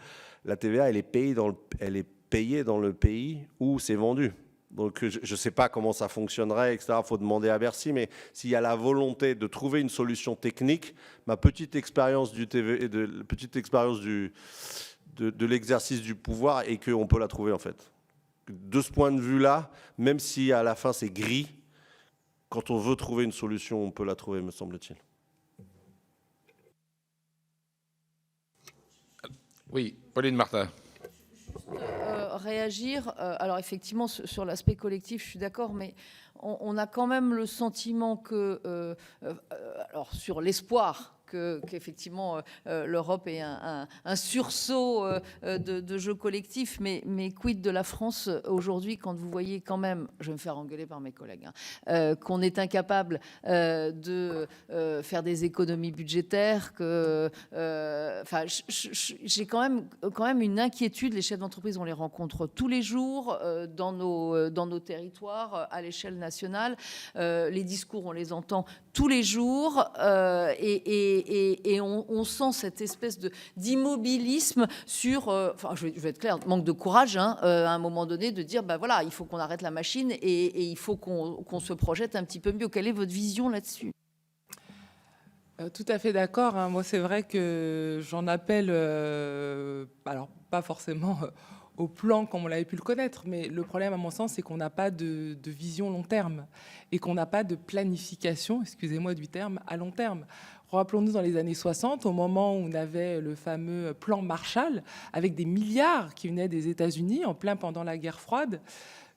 La TVA, elle est payée dans le pays où c'est vendu. Donc je ne sais pas comment ça fonctionnerait, etc. Il faut demander à Bercy, mais s'il y a la volonté de trouver une solution technique, ma petite expérience de l'exercice du pouvoir est qu'on peut la trouver en fait. De ce point de vue-là, même si à la fin c'est gris, quand on veut trouver une solution, on peut la trouver, me semble-t-il. Oui, Pauline Martin. Réagir. Alors effectivement, sur l'aspect collectif, je suis d'accord, mais on a quand même le sentiment que, alors sur l'espoir qu'effectivement l'Europe ait un sursaut de jeu collectif, mais quid de la France aujourd'hui quand vous voyez quand même, je vais me faire engueuler par mes collègues, qu'on est incapable de faire des économies budgétaires, j'ai quand même une inquiétude. Les chefs d'entreprise, on les rencontre tous les jours dans nos territoires à l'échelle nationale. Les discours, on les entend tous les jours et on sent cette espèce d'immobilisme sur, je vais être claire, manque de courage à un moment donné de dire, voilà, il faut qu'on arrête la machine et il faut qu'on se projette un petit peu mieux. Quelle est votre vision là-dessus ? Tout à fait d'accord. Moi, c'est vrai que j'en appelle, alors pas forcément au plan comme on l'avait pu le connaître, mais le problème, à mon sens, c'est qu'on n'a pas de vision long terme et qu'on n'a pas de planification, excusez-moi du terme, à long terme. Rappelons-nous dans les années 60, au moment où on avait le fameux plan Marshall, avec des milliards qui venaient des États-Unis, en plein pendant la guerre froide.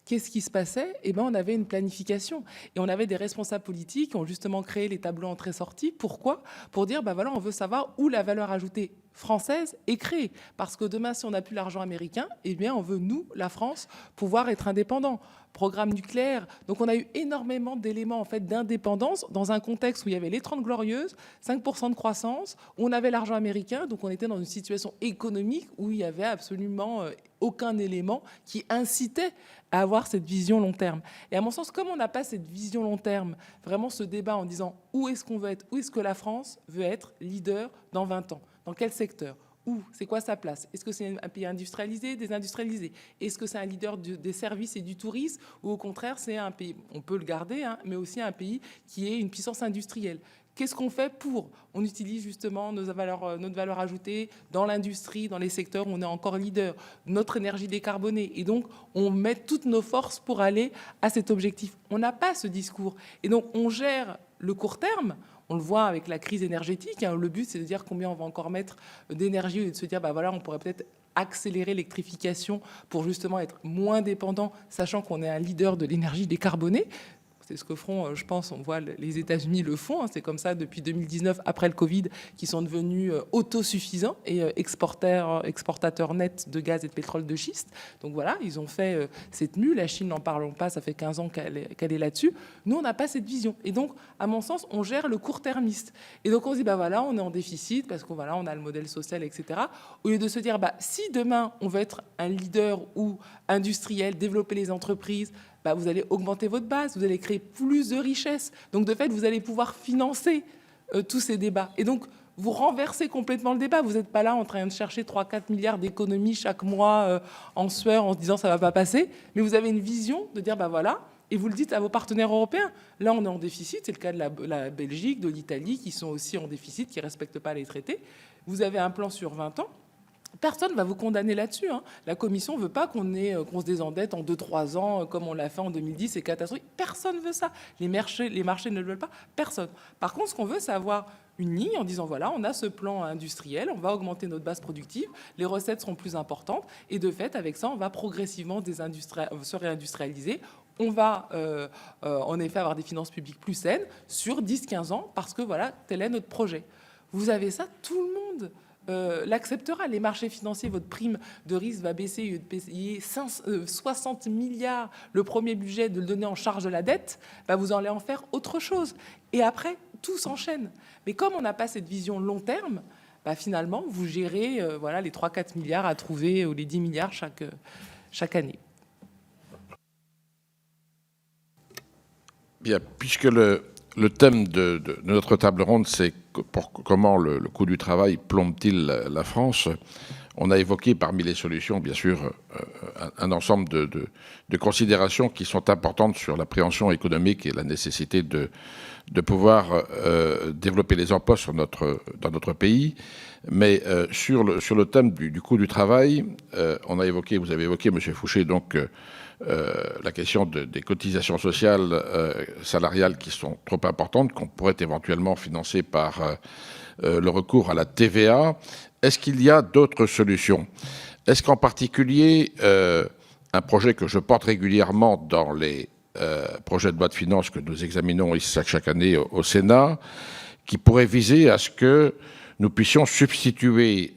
Qu'est-ce qui se passait ? On avait une planification. Et on avait des responsables politiques qui ont justement créé les tableaux entrée-sortie. Pourquoi ? Pour dire, voilà, on veut savoir où la valeur ajoutée française est créée. Parce que demain, si on n'a plus l'argent américain, eh bien, on veut, nous, la France, pouvoir être indépendant. Programme nucléaire. Donc, on a eu énormément d'éléments en fait, d'indépendance dans un contexte où il y avait les 30 glorieuses, 5% de croissance, où on avait l'argent américain, donc on était dans une situation économique où il n'y avait absolument aucun élément qui incitait à avoir cette vision long terme. Et à mon sens, comme on n'a pas cette vision long terme, vraiment ce débat en disant où est-ce qu'on veut être, où est-ce que la France veut être leader dans 20 ans, dans quel secteur ? Où ? C'est quoi sa place ? Est-ce que c'est un pays industrialisé, désindustrialisé ? Est-ce que c'est un leader des services et du tourisme ? Ou au contraire, c'est un pays, on peut le garder, hein, mais aussi un pays qui est une puissance industrielle ? Qu'est-ce qu'on fait pour ? On utilise justement notre valeur ajoutée dans l'industrie, dans les secteurs où on est encore leader, notre énergie décarbonée. Et donc, on met toutes nos forces pour aller à cet objectif. On n'a pas ce discours. Et donc, on gère le court terme. On le voit avec la crise énergétique. Hein. Le but, c'est de dire combien on va encore mettre d'énergie et de se dire, bah voilà, on pourrait peut-être accélérer l'électrification pour justement être moins dépendant, sachant qu'on est un leader de l'énergie décarbonée. C'est ce que feront, je pense, on voit les États-Unis le font. Hein, c'est comme ça depuis 2019, après le Covid, qu'ils sont devenus autosuffisants et exportateurs nets de gaz et de pétrole de schiste. Donc voilà, ils ont fait cette mue. La Chine, n'en parlons pas, ça fait 15 ans qu'elle est là-dessus. Nous, on n'a pas cette vision. Et donc, à mon sens, on gère le court-termiste. Et donc, on se dit, bah voilà, on est en déficit parce qu'on voilà, on a le modèle social, etc. Au lieu de se dire, bah si demain, on veut être un leader ou industriel, développer les entreprises, bah, vous allez augmenter votre base, vous allez créer plus de richesses. Donc, de fait, vous allez pouvoir financer tous ces débats. Et donc, vous renversez complètement le débat. Vous n'êtes pas là en train de chercher 3-4 milliards d'économies chaque mois en sueur en se disant ça ne va pas passer. Mais vous avez une vision de dire, bah voilà, et vous le dites à vos partenaires européens. Là, on est en déficit. C'est le cas de la Belgique, de l'Italie, qui sont aussi en déficit, qui ne respectent pas les traités. Vous avez un plan sur 20 ans. Personne ne va vous condamner là-dessus. Hein. La Commission ne veut pas qu'on se désendette en 2-3 ans, comme on l'a fait en 2010, c'est catastrophique. Personne ne veut ça. Les marchés ne le veulent pas. Personne. Par contre, ce qu'on veut, c'est avoir une ligne en disant, voilà, on a ce plan industriel, on va augmenter notre base productive, les recettes seront plus importantes, et de fait, avec ça, on va progressivement se réindustrialiser. On va, en effet, avoir des finances publiques plus saines sur 10-15 ans, parce que, voilà, tel est notre projet. Vous avez ça, tout le monde l'acceptera. Les marchés financiers, votre prime de risque va baisser, de payer 60 milliards le premier budget, de le donner en charge de la dette, bah vous allez en faire autre chose. Et après, tout s'enchaîne. Mais comme on n'a pas cette vision long terme, bah finalement, vous gérez voilà, les 3-4 milliards à trouver, ou les 10 milliards chaque année. Bien, puisque le thème de notre table ronde, c'est comment le coût du travail plombe-t-il la France. On a évoqué parmi les solutions, bien sûr, un ensemble de considérations qui sont importantes sur l'appréhension économique et la nécessité de pouvoir développer les emplois dans notre pays. Mais sur le thème du coût du travail, vous avez évoqué, M. Fouché, donc la question des cotisations sociales salariales qui sont trop importantes, qu'on pourrait éventuellement financer par le recours à la TVA. Est-ce qu'il y a d'autres solutions ? Est-ce qu'en particulier, un projet que je porte régulièrement dans les projets de loi de finances que nous examinons ici chaque année au Sénat, qui pourrait viser à ce que nous puissions substituer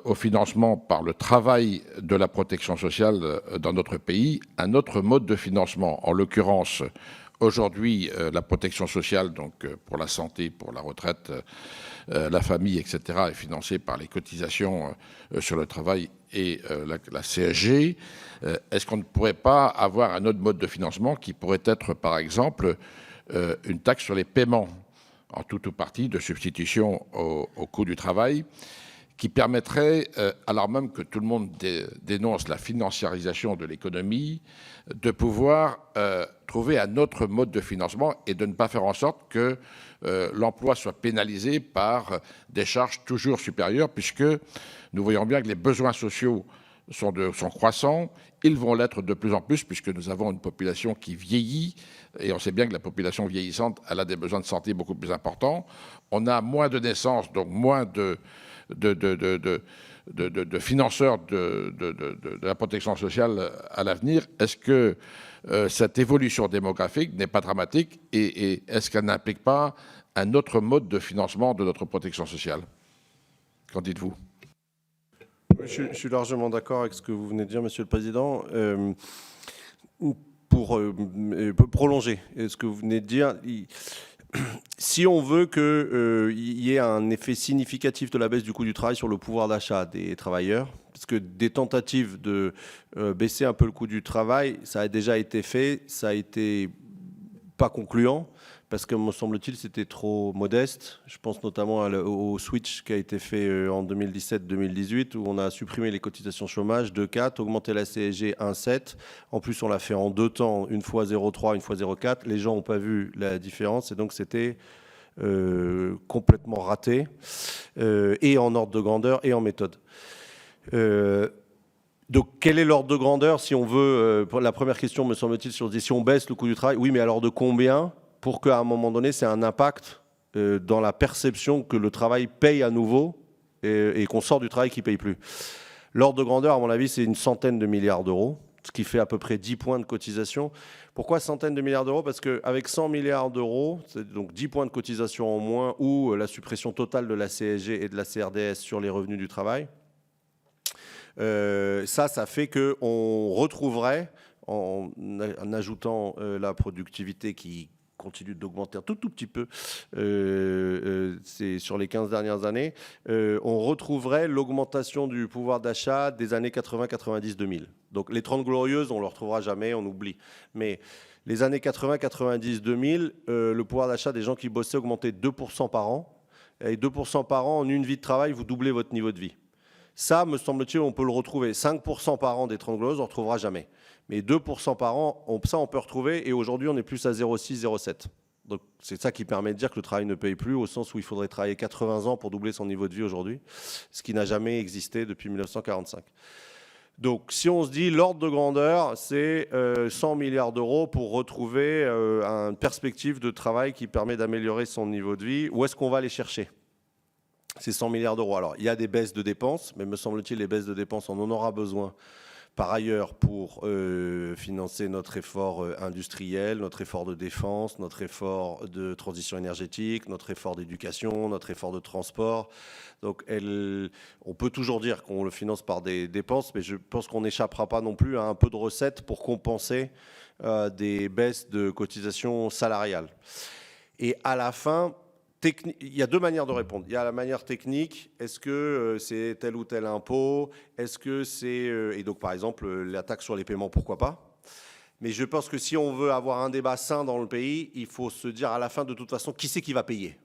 au financement par le travail de la protection sociale dans notre pays un autre mode de financement. En l'occurrence, aujourd'hui, la protection sociale, donc pour la santé, pour la retraite, la famille, etc., est financée par les cotisations sur le travail et la CSG. Est-ce qu'on ne pourrait pas avoir un autre mode de financement qui pourrait être, par exemple, une taxe sur les paiements, en tout ou partie de substitution au coût du travail, qui permettrait, alors même que tout le monde dénonce la financiarisation de l'économie, de pouvoir trouver un autre mode de financement et de ne pas faire en sorte que l'emploi soit pénalisé par des charges toujours supérieures, puisque nous voyons bien que les besoins sociaux sont croissants, ils vont l'être de plus en plus, puisque nous avons une population qui vieillit, et on sait bien que la population vieillissante, elle a des besoins de santé beaucoup plus importants. On a moins de naissances, donc moins de financeurs de la protection sociale à l'avenir. Est-ce que cette évolution démographique n'est pas dramatique et est-ce qu'elle n'implique pas un autre mode de financement de notre protection sociale ? Qu'en dites-vous? Je suis largement d'accord avec ce que vous venez de dire, Monsieur le Président. Pour prolonger ce que vous venez de dire, si on veut qu'il y ait un effet significatif de la baisse du coût du travail sur le pouvoir d'achat des travailleurs, parce que des tentatives de baisser un peu le coût du travail, ça a déjà été fait, ça a été pas concluant, parce que, me semble-t-il, c'était trop modeste. Je pense notamment au switch qui a été fait en 2017-2018, où on a supprimé les cotisations chômage 2,4, augmenté la CSG 1,7. En plus, on l'a fait en 2 temps, une fois 0,3, une fois 0,4. Les gens n'ont pas vu la différence, et donc c'était complètement raté, et en ordre de grandeur et en méthode. Donc, quel est l'ordre de grandeur si on veut la première question, me semble-t-il, si on baisse le coût du travail, oui, mais alors de combien, pour qu'à un moment donné, c'est un impact dans la perception que le travail paye à nouveau et qu'on sort du travail qui ne paye plus. L'ordre de grandeur, à mon avis, c'est une centaine de milliards d'euros, ce qui fait à peu près 10 points de cotisation. Pourquoi centaines de milliards d'euros? Parce qu'avec 100 milliards d'euros, c'est donc 10 points de cotisation en moins ou la suppression totale de la CSG et de la CRDS sur les revenus du travail, ça fait qu'on retrouverait, en ajoutant la productivité qui continue d'augmenter un tout petit peu c'est sur les 15 dernières années, on retrouverait l'augmentation du pouvoir d'achat des années 80, 90, 2000. Donc les 30 glorieuses, on ne le retrouvera jamais, on oublie. Mais les années 80, 90, 2000, le pouvoir d'achat des gens qui bossaient augmentait 2% par an. Et 2% par an, en une vie de travail, vous doublez votre niveau de vie. Ça, me semble-t-il, on peut le retrouver. 5% par an des 30 glorieuses, on ne retrouvera jamais. Mais 2% par an, ça, on peut retrouver. Et aujourd'hui, on est plus à 0,6, 0,7. Donc, c'est ça qui permet de dire que le travail ne paye plus, au sens où il faudrait travailler 80 ans pour doubler son niveau de vie aujourd'hui, ce qui n'a jamais existé depuis 1945. Donc, si on se dit l'ordre de grandeur, c'est 100 milliards d'euros pour retrouver une perspective de travail qui permet d'améliorer son niveau de vie, où est-ce qu'on va les chercher ? C'est 100 milliards d'euros. Alors, il y a des baisses de dépenses, mais me semble-t-il, les baisses de dépenses, on en aura besoin par ailleurs pour financer notre effort industriel, notre effort de défense, notre effort de transition énergétique, notre effort d'éducation, notre effort de transport. Donc, on peut toujours dire qu'on le finance par des dépenses, mais je pense qu'on n'échappera pas non plus à un peu de recettes pour compenser des baisses de cotisations salariales. Et à la fin, il y a deux manières de répondre. Il y a la manière technique, est-ce que c'est tel ou tel impôt? Est-ce que c'est... et donc, par exemple, la taxe sur les paiements, pourquoi pas? Mais je pense que si on veut avoir un débat sain dans le pays, il faut se dire à la fin, de toute façon, qui c'est qui va payer?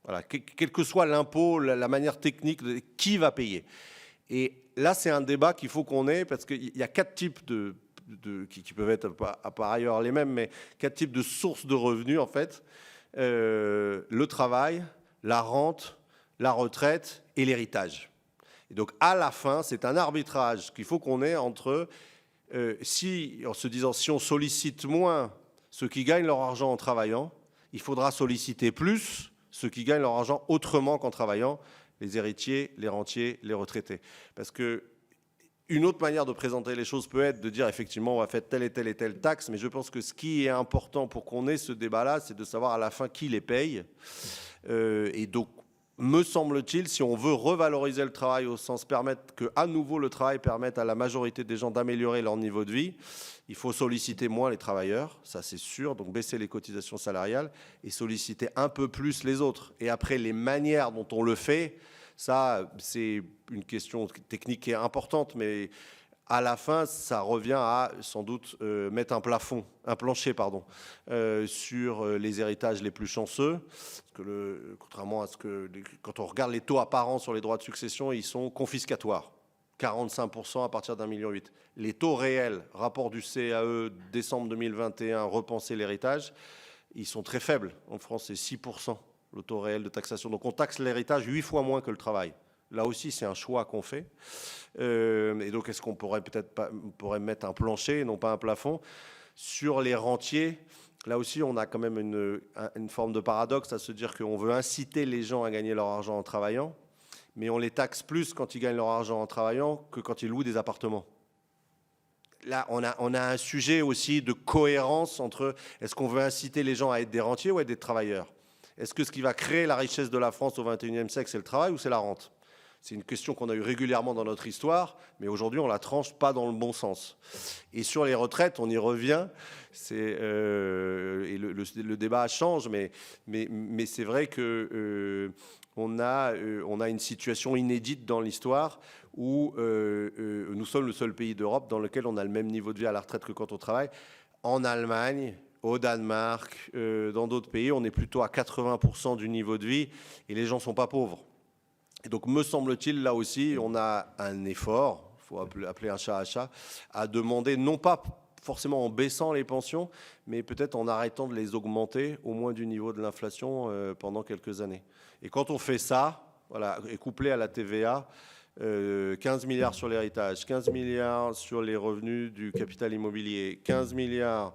Voilà, quel que soit l'impôt, la manière technique, qui va payer? Et là, c'est un débat qu'il faut qu'on ait, parce qu'il y a 4 types qui peuvent être par ailleurs les mêmes, mais 4 types de sources de revenus, en fait. Le travail, la rente, la retraite et l'héritage. Et donc, à la fin, c'est un arbitrage qu'il faut qu'on ait entre, en se disant, si on sollicite moins ceux qui gagnent leur argent en travaillant, il faudra solliciter plus ceux qui gagnent leur argent autrement qu'en travaillant, les héritiers, les rentiers, les retraités. Parce que une autre manière de présenter les choses peut être de dire effectivement on va faire telle et telle taxe, mais je pense que ce qui est important pour qu'on ait ce débat-là, c'est de savoir à la fin qui les paye. Et donc, me semble-t-il, si on veut revaloriser le travail au sens permettre qu'à nouveau le travail permette à la majorité des gens d'améliorer leur niveau de vie, il faut solliciter moins les travailleurs, ça c'est sûr, donc baisser les cotisations salariales et solliciter un peu plus les autres. Et après, les manières dont on le fait, ça, c'est une question technique qui est importante, mais à la fin, ça revient à, sans doute, mettre un plancher, sur les héritages les plus chanceux. Parce que contrairement à ce que, quand on regarde les taux apparents sur les droits de succession, ils sont confiscatoires. 45% à partir d'1,8 million. Les taux réels, rapport du CAE décembre 2021, repenser l'héritage, ils sont très faibles. En France, c'est 6%. Le taux réel de taxation. Donc on taxe l'héritage 8 fois moins que le travail. Là aussi, c'est un choix qu'on fait. Et donc, est-ce qu'on pourrait mettre un plancher et non pas un plafond? Sur les rentiers, là aussi, on a quand même une forme de paradoxe à se dire qu'on veut inciter les gens à gagner leur argent en travaillant, mais on les taxe plus quand ils gagnent leur argent en travaillant que quand ils louent des appartements. Là, on a un sujet aussi de cohérence entre est-ce qu'on veut inciter les gens à être des rentiers ou à être des travailleurs? Est-ce que ce qui va créer la richesse de la France au XXIe siècle, c'est le travail ou c'est la rente? C'est une question qu'on a eu régulièrement dans notre histoire, mais aujourd'hui, on ne la tranche pas dans le bon sens. Et sur les retraites, on y revient. Et le débat change, mais c'est vrai que on a une situation inédite dans l'histoire où nous sommes le seul pays d'Europe dans lequel on a le même niveau de vie à la retraite que quand on travaille. En Allemagne, au Danemark, dans d'autres pays, on est plutôt à 80% du niveau de vie et les gens ne sont pas pauvres. Et donc, me semble-t-il, là aussi, on a un effort, il faut appeler un chat, à demander, non pas forcément en baissant les pensions, mais peut-être en arrêtant de les augmenter au moins du niveau de l'inflation pendant quelques années. Et quand on fait ça, voilà, et couplé à la TVA, 15 milliards sur l'héritage, 15 milliards sur les revenus du capital immobilier, 15 milliards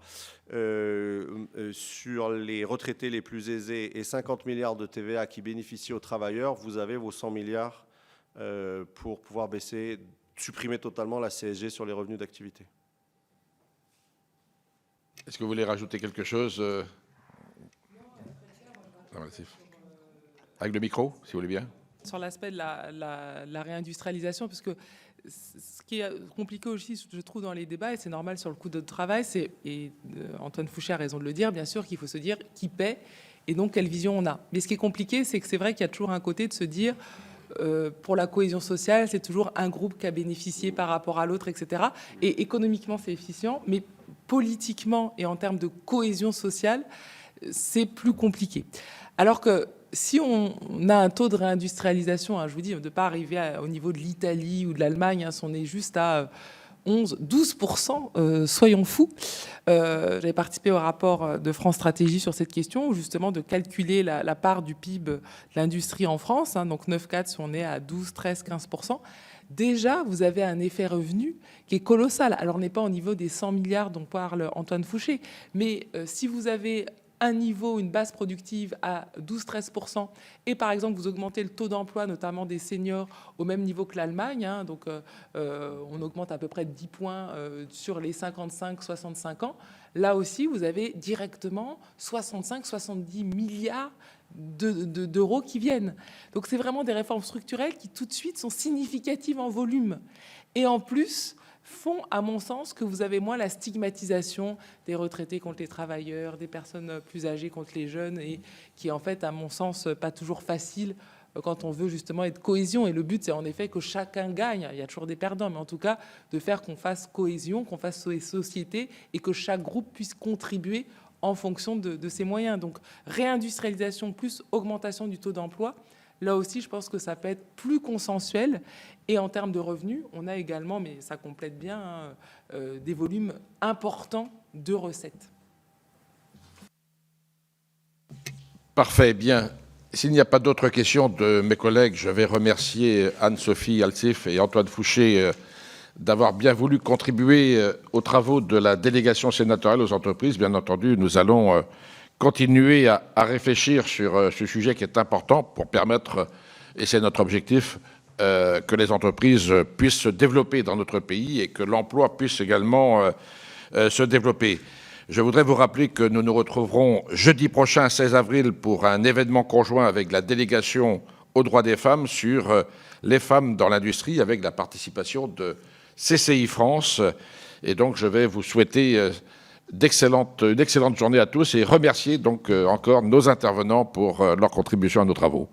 sur les retraités les plus aisés et 50 milliards de TVA qui bénéficient aux travailleurs, vous avez vos 100 milliards pour pouvoir supprimer totalement la CSG sur les revenus d'activité. Est-ce que vous voulez rajouter quelque chose avec le micro, si vous voulez bien. Sur l'aspect de la réindustrialisation, parce que ce qui est compliqué aussi, je trouve, dans les débats, et c'est normal sur le coût de travail, et Antoine Fouché a raison de le dire, bien sûr, qu'il faut se dire qui paie et donc quelle vision on a. Mais ce qui est compliqué, c'est que c'est vrai qu'il y a toujours un côté de se dire, pour la cohésion sociale, c'est toujours un groupe qui a bénéficié par rapport à l'autre, etc. Et économiquement, c'est efficient, mais politiquement et en termes de cohésion sociale, c'est plus compliqué. Alors que si on a un taux de réindustrialisation, je vous dis, de ne pas arriver au niveau de l'Italie ou de l'Allemagne, si on est juste à 11-12%, soyons fous. J'avais participé au rapport de France Stratégie sur cette question, justement de calculer la part du PIB de l'industrie en France, donc 9,4 si on est à 12, 13, 15%. Déjà, vous avez un effet revenu qui est colossal. Alors, on n'est pas au niveau des 100 milliards dont parle Antoine Fouché, mais si vous avez un niveau, une base productive à 12-13%, et par exemple, vous augmentez le taux d'emploi, notamment des seniors, au même niveau que l'Allemagne, donc on augmente à peu près 10 points sur les 55-65 ans, là aussi, vous avez directement 65-70 milliards d'euros qui viennent. Donc, c'est vraiment des réformes structurelles qui, tout de suite, sont significatives en volume. Et en plus, font, à mon sens, que vous avez moins la stigmatisation des retraités contre les travailleurs, des personnes plus âgées contre les jeunes, et qui est en fait, à mon sens, pas toujours facile quand on veut justement être cohésion. Et le but, c'est en effet que chacun gagne. Il y a toujours des perdants, mais en tout cas, de faire qu'on fasse cohésion, qu'on fasse société, et que chaque groupe puisse contribuer en fonction de ses moyens. Donc, réindustrialisation plus augmentation du taux d'emploi, là aussi, je pense que ça peut être plus consensuel. Et en termes de revenus, on a également, mais ça complète bien, des volumes importants de recettes. Parfait, bien. S'il n'y a pas d'autres questions de mes collègues, je vais remercier Anne-Sophie Altsif et Antoine Fouché d'avoir bien voulu contribuer aux travaux de la délégation sénatoriale aux entreprises. Bien entendu, nous allons continuer à réfléchir sur ce sujet qui est important pour permettre, et c'est notre objectif, que les entreprises puissent se développer dans notre pays et que l'emploi puisse également se développer. Je voudrais vous rappeler que nous nous retrouverons jeudi prochain, 16 avril, pour un événement conjoint avec la délégation aux droits des femmes sur les femmes dans l'industrie, avec la participation de CCI France. Et donc, je vais vous souhaiter une excellente journée à tous et remercier donc encore nos intervenants pour leur contribution à nos travaux.